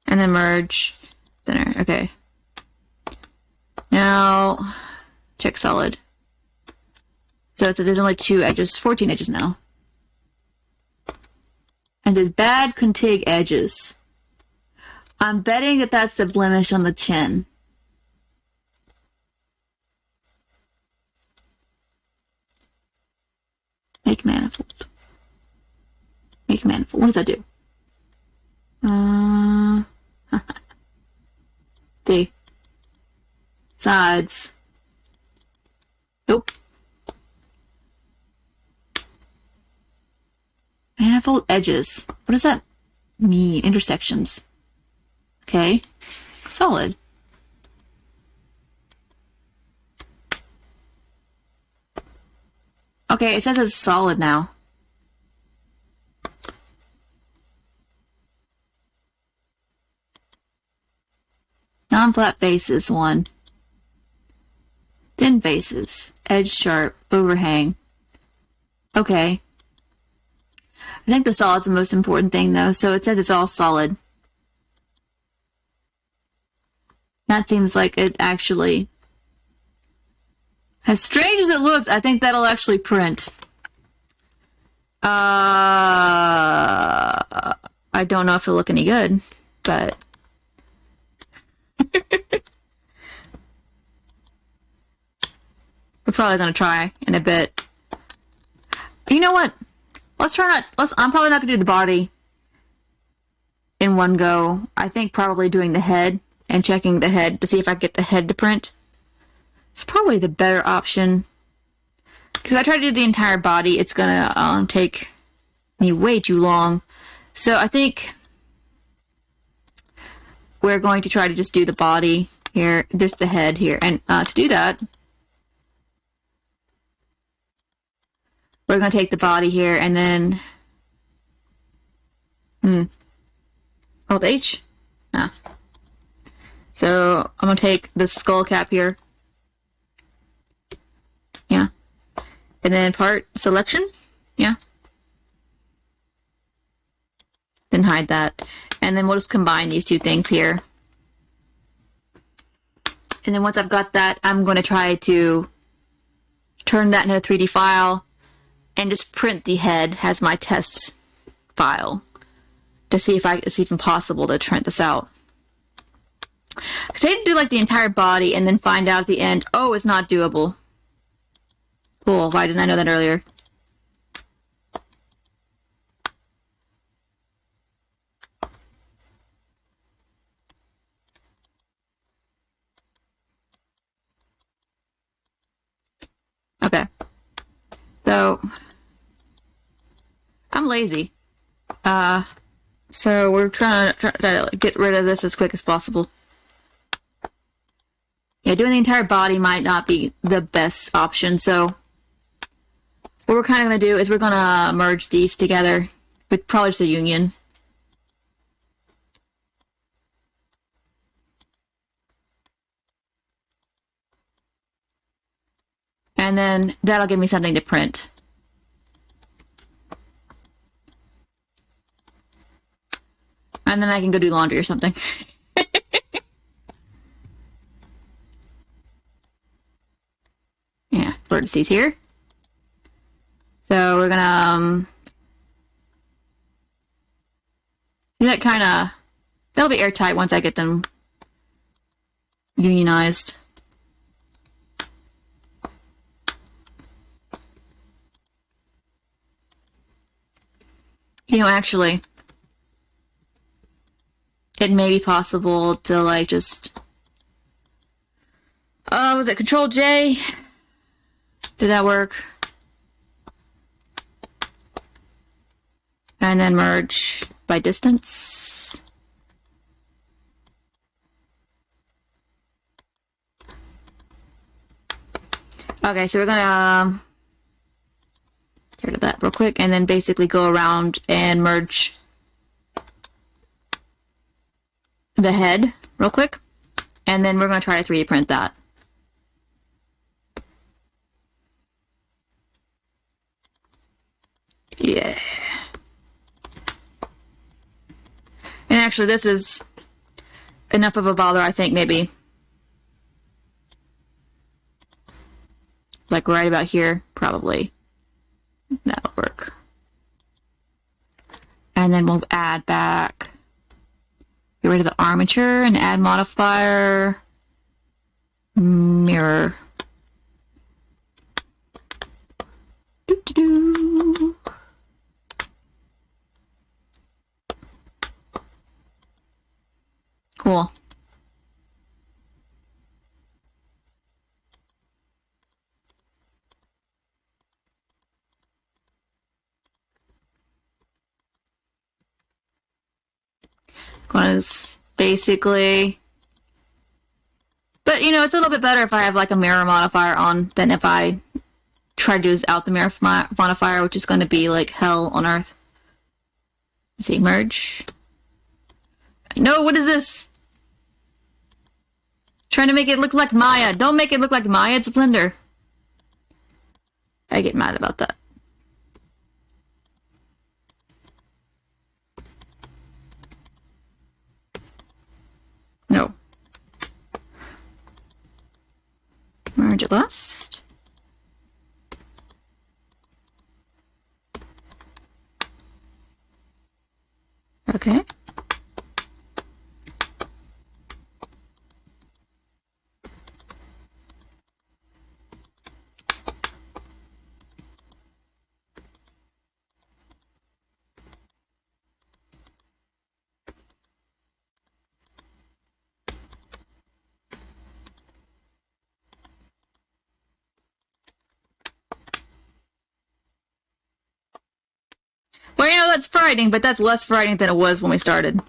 And then merge. Center. Okay. Now, check solid. So there's only 2 edges, 14 edges now. And there's bad contig edges. I'm betting that that's the blemish on the chin. Make manifold. Make manifold. What does that do? See. Sides. Nope. Manifold edges. What does that mean? Intersections. Okay. Solid. Okay, it says it's solid now. Non-flat faces, 1. Thin faces. Edge sharp. Overhang. Okay. I think the solid's the most important thing, though, so it says it's all solid. That seems like it actually... As strange as it looks, I think that'll actually print. I don't know if it'll look any good, but... We're probably gonna try in a bit. You know what? Let's try not... I'm probably not gonna do the body in one go. I think probably doing the head and checking the head to see if I get the head to print. It's probably the better option. Because if I try to do the entire body, it's gonna take me way too long. So I think we're going to try to just do the body here, just the head here. And to do that, we're going to take the body here and then... Alt H? Ah. So I'm going to take the skull cap here. Yeah. And then part selection. Yeah. Then hide that. And then we'll just combine these 2 things here. And then once I've got that, I'm going to try to turn that into a 3D file and just print the head as my test file to see if it's even possible to print this out. Because I didn't do like the entire body and then find out at the end, oh, it's not doable. Cool, why didn't I know that earlier? Okay. So, I'm lazy. So we're trying to get rid of this as quick as possible. Yeah, doing the entire body might not be the best option, so what we're kind of going to do is we're going to merge these together with probably just a union. And then that'll give me something to print. And then I can go do laundry or something. Yeah, vertices here. So we're gonna do that kind of... They'll be airtight once I get them unionized. You know, actually, it may be possible to, like, just... was it Control J? Did that work? And then merge by distance. Okay, so we're gonna get rid of that real quick and then basically go around and merge the head real quick. And then we're gonna try to 3D print that. Yeah. And actually, this is enough of a bother, I think, maybe. Like right about here, probably. That'll work. And then we'll add back. Get rid of the armature and add modifier. Mirror. Doo-doo-doo. Cool. Was basically, but you know, it's a little bit better if I have like a mirror modifier on than if I try to do this out the mirror modifier, which is going to be like hell on earth. Let's see, merge. No, what is this? Trying to make it look like Maya. Don't make it look like Maya, it's Blender. I get mad about that. No. Merge it last. Okay. Well, you know, that's frightening, but that's less frightening than it was when we started.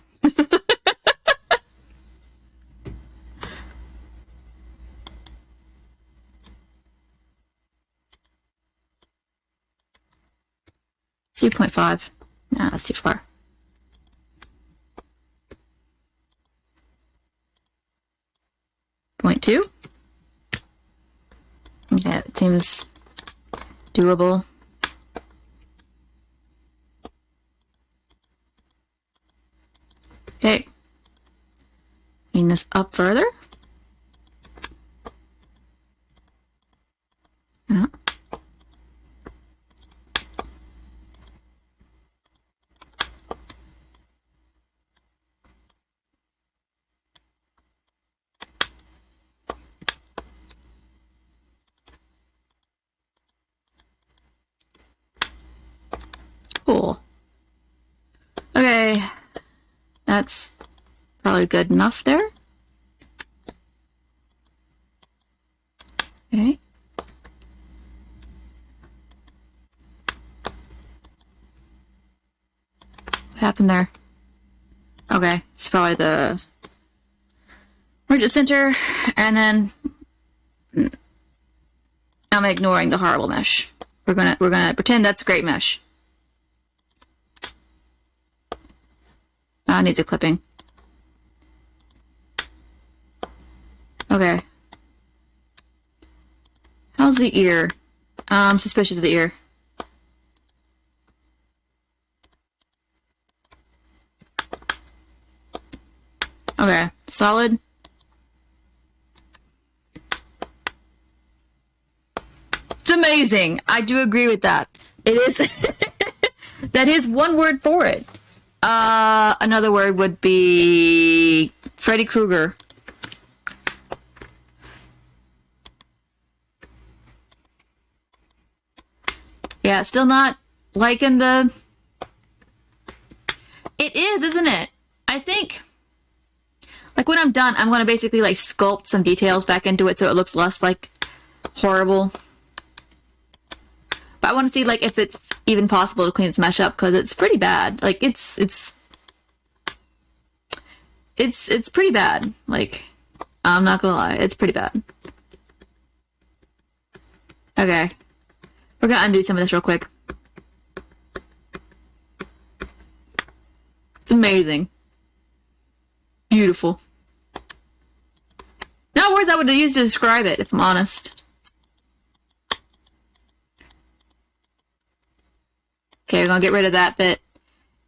.5. Nah, that's too far. .2. Okay, it seems doable. Okay. Bring this up further. Yeah. Cool. Okay. That's probably good enough there. Okay. What happened there? Okay, it's probably the merge at center, and then I'm ignoring the horrible mesh. We're gonna pretend that's great mesh. Needs a clipping. Okay. How's the ear? I'm suspicious of the ear. Okay, solid. It's amazing. I do agree with that. It is. That is one word for it. Another word would be Freddy Krueger. Yeah, still not liking the... It is, isn't it? I think, like, when I'm done, I'm going to basically, like, sculpt some details back into it so it looks less, like, horrible. But I want to see like if it's even possible to clean this mesh up because it's pretty bad. Like it's pretty bad. Like I'm not gonna lie, it's pretty bad. Okay, we're gonna undo some of this real quick. It's amazing, beautiful. Not words I would use to describe it, if I'm honest. Okay, we're gonna get rid of that bit,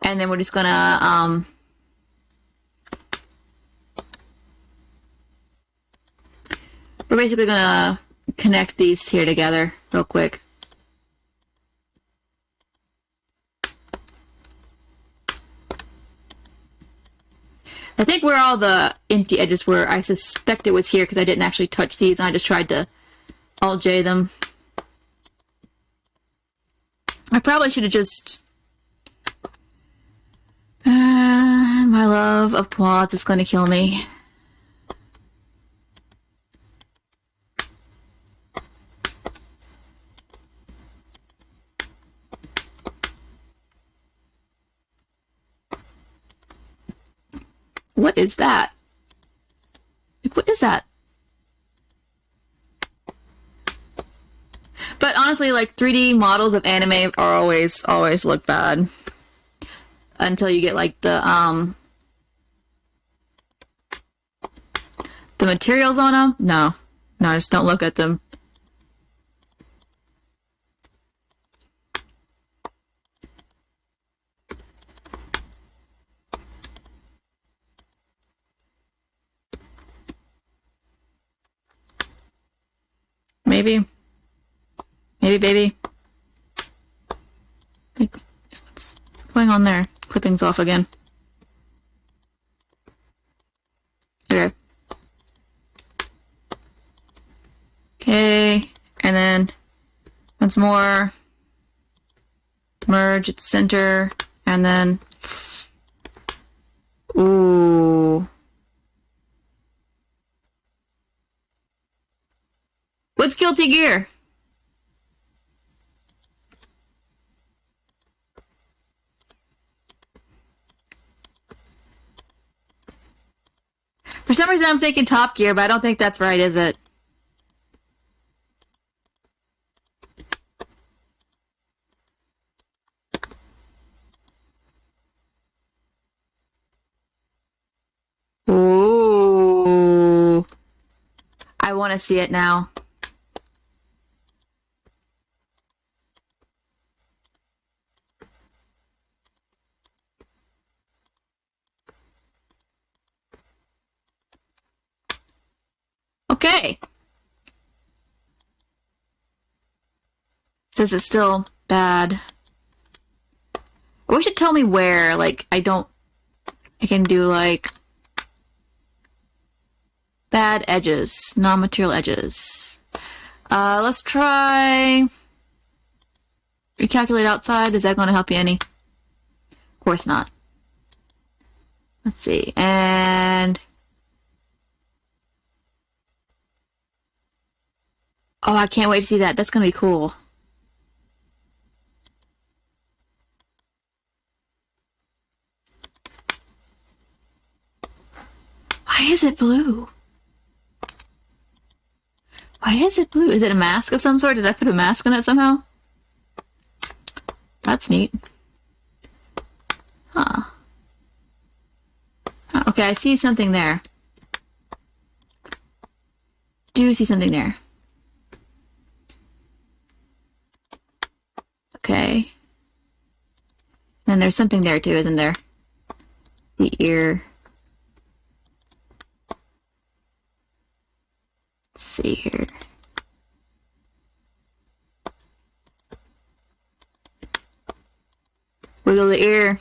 and then we're just gonna we're basically gonna connect these here together real quick. I think where all the empty edges were, I suspect it was here because I didn't actually touch these and I just tried to Alt-J them. I probably should have just... my love of quads is going to kill me. What is that? Like, what is that? But honestly, like 3D models of anime are always look bad until you get like the materials on them. No, just don't look at them. Maybe, baby. What's going on there? Clipping's off again. Okay. Okay, and then once more, merge at center, and then, ooh. What's Guilty Gear? For some reason I'm thinking Top Gear, but I don't think that's right, is it? Ooh. I want to see it now. Okay. Says it's still bad. I wish it told me where. Like, I can do like bad edges, non-material edges. Let's try recalculate outside. Is that going to help you any? Of course not. Let's see. And oh, I can't wait to see that. That's going to be cool. Why is it blue? Why is it blue? Is it a mask of some sort? Did I put a mask on it somehow? That's neat. Huh. Okay, I see something there. Do see something there. Okay. And there's something there too, isn't there? The ear. Let's see here. Wiggle the ear.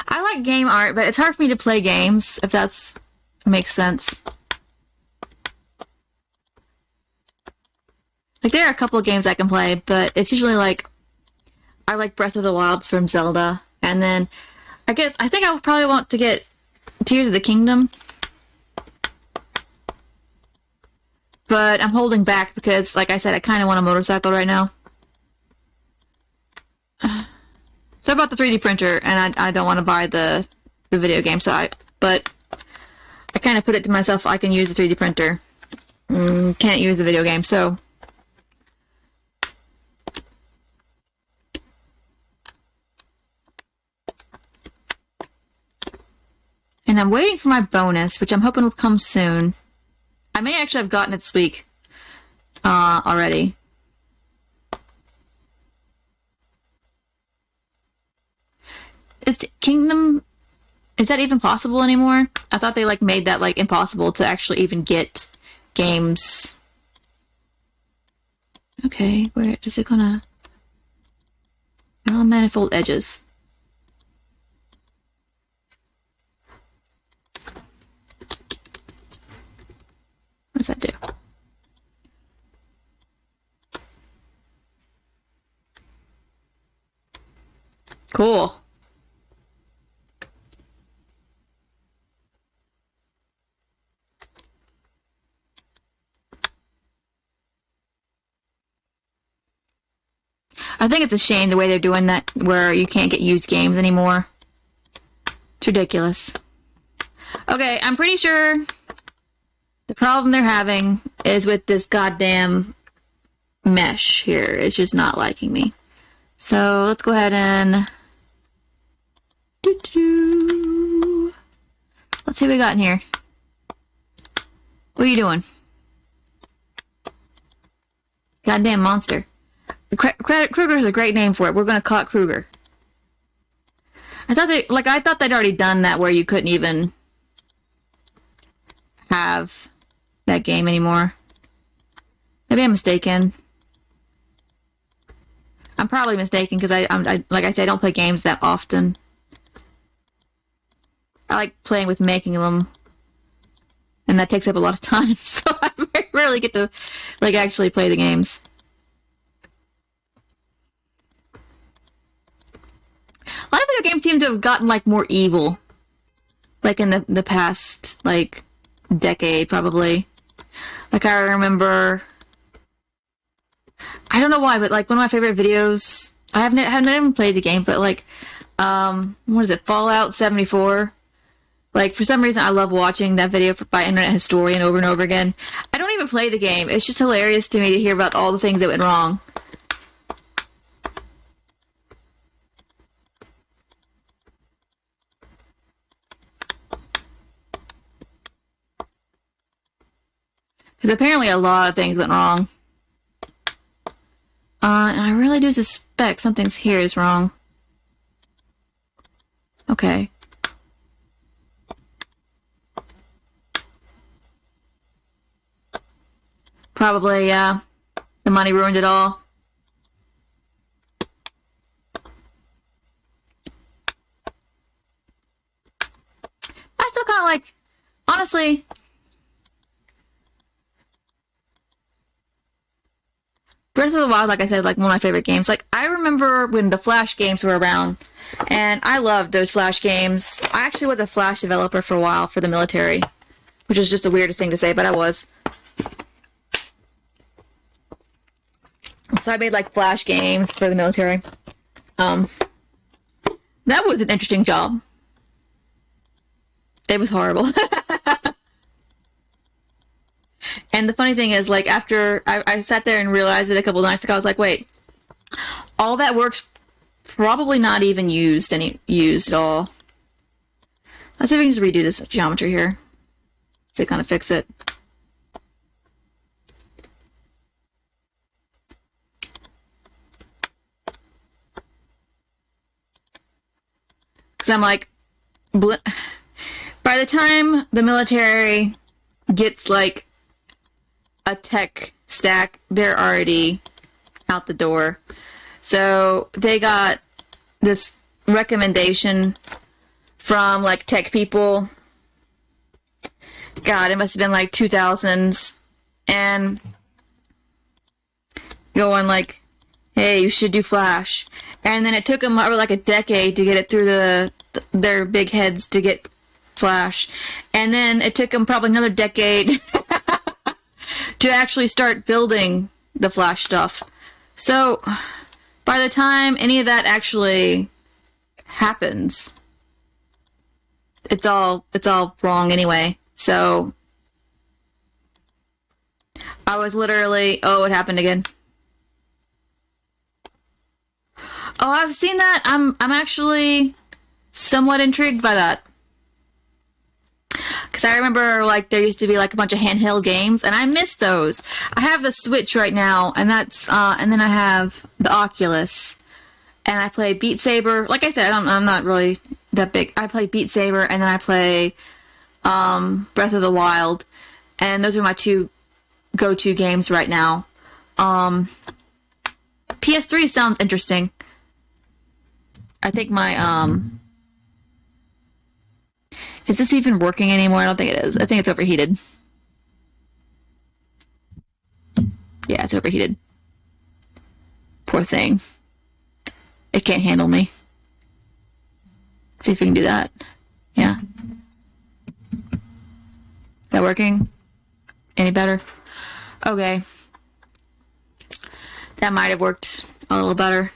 I like game art, but it's hard for me to play games, if that's makes sense. Like, there are a couple of games I can play, but it's usually like, I like Breath of the Wild from Zelda, and then I think I would probably want to get Tears of the Kingdom, but I'm holding back because, like I said, I kind of want a motorcycle right now. So I bought the 3D printer, and I don't want to buy the video game. But I kind of put it to myself, I can use the 3D printer. Can't use the video game, so. And I'm waiting for my bonus, which I'm hoping will come soon. I may actually have gotten it this week already. Is Kingdom... Is that even possible anymore? I thought they, like, made that, like, impossible to actually even get games. Okay, where is it gonna... Oh, manifold edges. What does that do? Cool. I think it's a shame the way they're doing that, where you can't get used games anymore. It's ridiculous. Okay, I'm pretty sure the problem they're having is with this goddamn mesh here. It's just not liking me. So let's go ahead and... Let's see what we got in here. What are you doing? Goddamn monster. Kruger's a great name for it. We're gonna call it Kruger. I thought they'd already done that where you couldn't even have that game anymore. Maybe I'm mistaken. I'm probably mistaken because I like I said, I don't play games that often. I like playing with making them, and that takes up a lot of time, so I rarely get to like actually play the games. A lot of video games seem to have gotten like more evil, like in the past like decade probably. Like I remember, I don't know why, but like one of my favorite videos, I haven't even played the game, but like what is it, Fallout 74? Like for some reason I love watching that video by Internet Historian over and over again. I don't even play the game. It's just hilarious to me to hear about all the things that went wrong. Because apparently a lot of things went wrong. And I really do suspect something's here is wrong. Okay. Probably, yeah. The money ruined it all. I still kind of like, honestly... Breath of the Wild, like I said, is like one of my favorite games. Like, I remember when the Flash games were around, and I loved those Flash games. I actually was a Flash developer for a while for the military, which is just the weirdest thing to say, but I was. So I made, like, Flash games for the military. That was an interesting job. It was horrible. And the funny thing is, like, after I sat there and realized it a couple of nights ago, I was like, wait, all that work's probably not even used at all. Let's see if we can just redo this geometry here to kind of fix it. Because I'm like, by the time the military gets, like, a tech stack, they're already out the door. So they got this recommendation from like tech people. God, it must have been like 2000s, and going like, hey, you should do Flash. And then it took them over like a decade to get it through their big heads to get Flash. And then it took them probably another decade to actually start building the Flash stuff. So by the time any of that actually happens, it's all wrong anyway. So I was literally, oh, it happened again. Oh, I've seen that. I'm actually somewhat intrigued by that. Because I remember, like, there used to be, like, a bunch of handheld games, and I miss those. I have the Switch right now, and that's, and then I have the Oculus, and I play Beat Saber. Like I said, I'm not really that big. I play Beat Saber, and then I play, Breath of the Wild, and those are my two go-to games right now. PS3 sounds interesting. I think my, is this even working anymore? I don't think it is. I think it's overheated. Yeah, it's overheated. Poor thing. It can't handle me. See if we can do that. Yeah. Is that working? Any better? Okay. That might have worked a little better.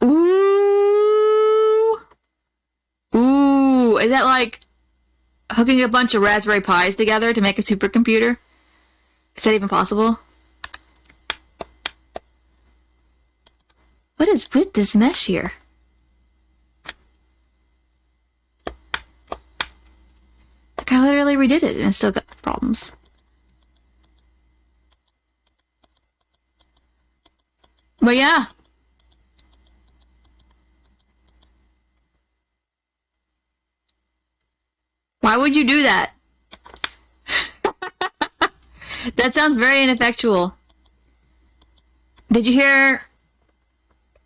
Ooh. Ooh. Is that like hooking a bunch of Raspberry Pis together to make a supercomputer? Is that even possible? What is with this mesh here? Like I literally redid it and it still got problems. But yeah. Why would you do that? That sounds very ineffectual. Did you hear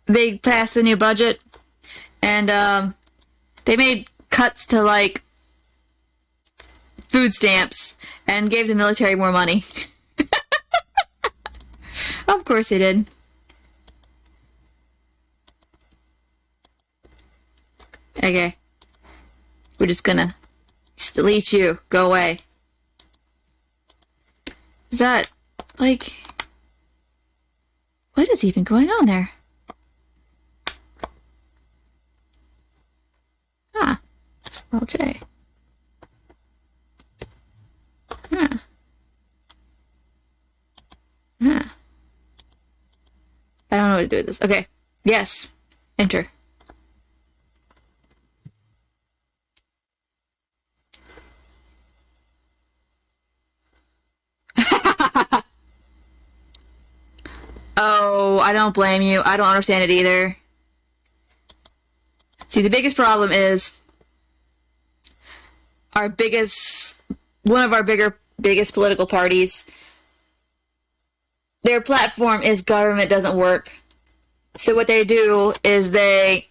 they passed the new budget and they made cuts to like food stamps and gave the military more money? Of course they did. Okay. We're just gonna delete you. Go away. Is that, like... What is even going on there? Ah. Well, J. Huh. Huh. I don't know what to do with this. Okay. Yes. Enter. Oh, I don't blame you. I don't understand it either. See, the biggest problem is one of our biggest political parties, their platform is government doesn't work. So what they do is they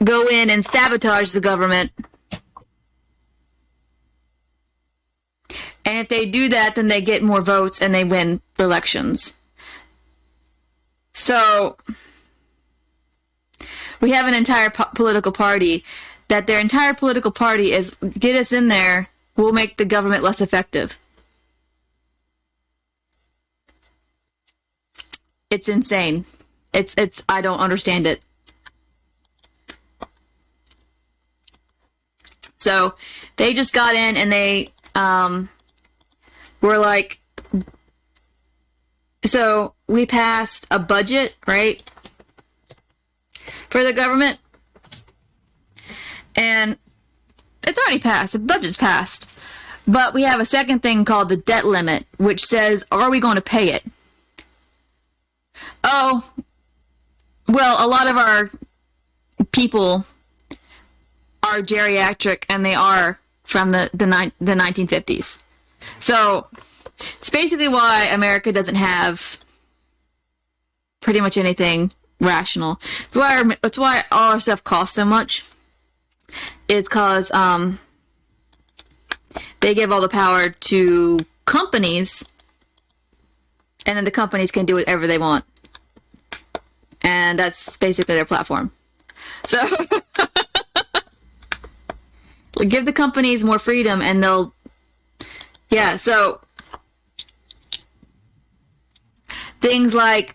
go in and sabotage the government. And if they do that, then they get more votes and they win elections. So we have an entire political party that their entire political party is get us in there, we'll make the government less effective. It's insane. It's I don't understand it. So they just got in and they were like, so we passed a budget, right, for the government, and it's already passed. The budget's passed, but we have a second thing called the debt limit, which says, are we going to pay it? Oh, well, a lot of our people are geriatric, and they are from the 1950s. So it's basically why America doesn't have pretty much anything rational. It's why all our stuff costs so much. Is because they give all the power to companies, and then the companies can do whatever they want. And that's basically their platform. So Give the companies more freedom and they'll, yeah, so things like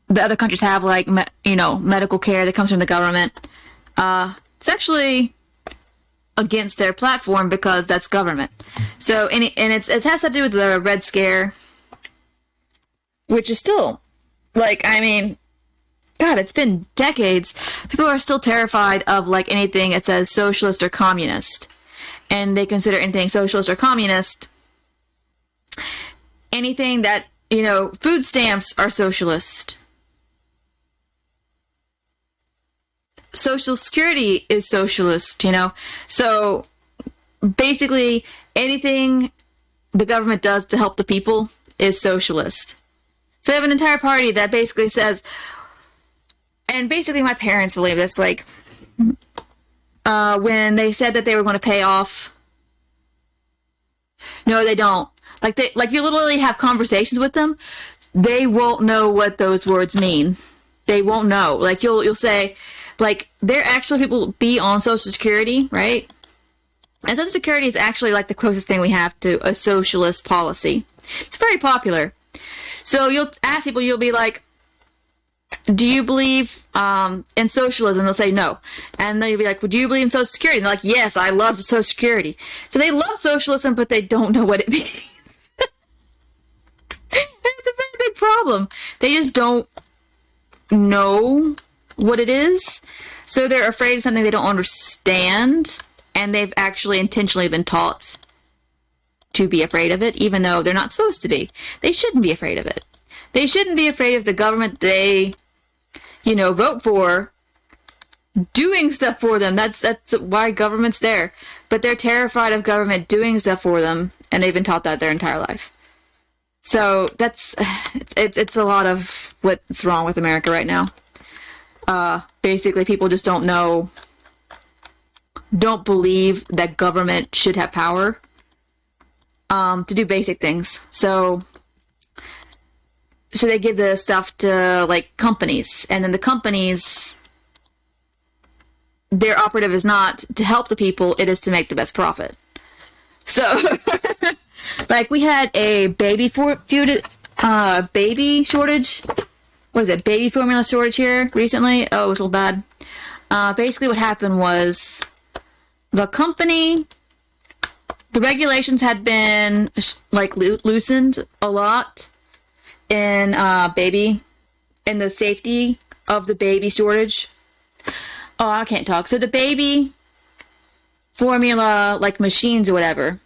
the other countries have, like, medical care that comes from the government. It's actually against their platform because that's government. So, and it has to do with the Red Scare, which is still, like, I mean, God, it's been decades. People are still terrified of, like, anything that says socialist or communist. And they consider anything socialist or communist anything that, food stamps are socialist. Social Security is socialist, So basically, anything the government does to help the people is socialist. So we have an entire party that basically says, and basically my parents believe this, like, when they said that they were going to pay off, no, they don't. Like you literally have conversations with them, they won't know what those words mean. They won't know. Like you'll say, like, there actually people be on Social Security, right? And Social Security is actually like the closest thing we have to a socialist policy. It's very popular. So you'll ask people, you'll be like, do you believe in socialism? They'll say no. And then you'll be like, well, do you believe in Social Security? And they're like, yes, I love Social Security. So they love socialism, but they don't know what it means. It's a very big problem. They just don't know what it is. So they're afraid of something they don't understand. And they've actually intentionally been taught to be afraid of it, even though they're not supposed to be. They shouldn't be afraid of it. They shouldn't be afraid of the government they, vote for doing stuff for them. That's why government's there. But they're terrified of government doing stuff for them, and they've been taught that their entire life. So it's a lot of what's wrong with America right now. Basically, people just don't believe that government should have power to do basic things. So they give the stuff to, like, companies, and then the companies, their operative is not to help the people, it is to make the best profit. So, like, we had a baby shortage. What is it? Baby formula shortage here recently. Oh, it was real bad. Basically what happened was the regulations had been, like, loosened a lot in the safety of the baby shortage. Oh, I can't talk. So the baby formula, like, machines or whatever,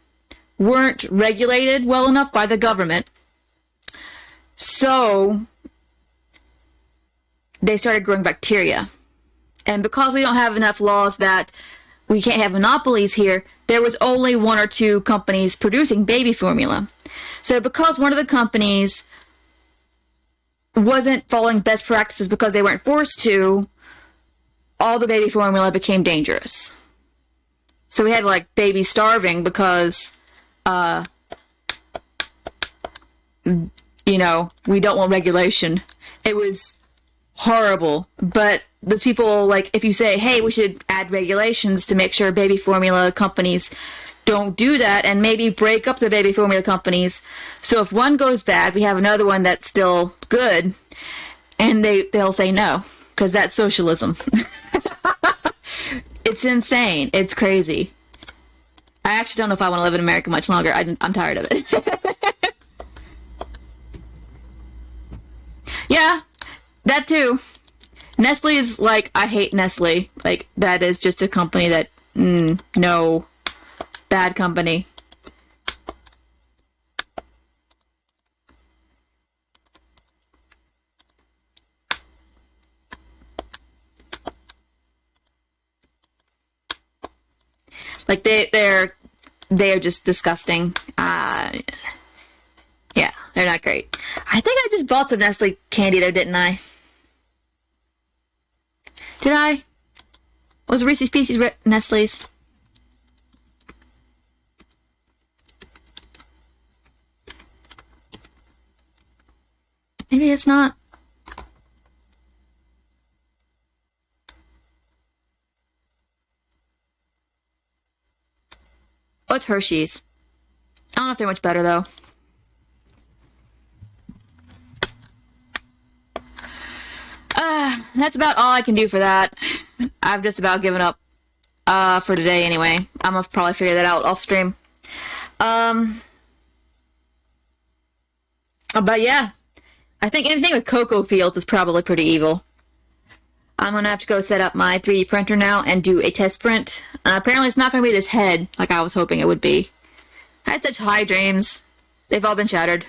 weren't regulated well enough by the government. So they started growing bacteria. And because we don't have enough laws that we can't have monopolies here, there was only one or two companies producing baby formula. So because one of the companies wasn't following best practices because they weren't forced to, all the baby formula became dangerous. So we had, like, babies starving because, we don't want regulation. It was horrible. But those people, like, if you say, hey, we should add regulations to make sure baby formula companies don't do that, and maybe break up the baby formula companies, so if one goes bad, we have another one that's still good, and they'll say no, because that's socialism. It's insane. It's crazy. I actually don't know if I want to live in America much longer. I'm tired of it. Yeah, that too. Nestle is, like, I hate Nestle. Like, that is just a company that, no, bad company. Like, they're just disgusting. Yeah, they're not great. I think I just bought some Nestle candy though, didn't I? Did I? Was Reese's Pieces Nestle's? Maybe it's not. Oh, it's Hershey's. I don't know if they're much better, though. That's about all I can do for that. I've just about given up for today anyway. I'm gonna probably figure that out off stream. But yeah, I think anything with cocoa fields is probably pretty evil. I'm gonna have to go set up my 3D printer now and do a test print. Apparently it's not gonna be this head like I was hoping it would be. I had such high dreams. They've all been shattered.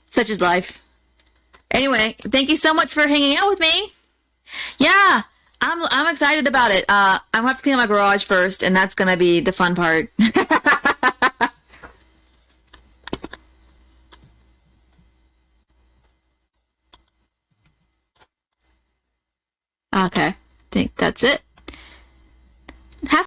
Such is life. Anyway, thank you so much for hanging out with me. Yeah, I'm excited about it. I'm gonna have to clean up my garage first, and that's gonna be the fun part. Okay, I think that's it.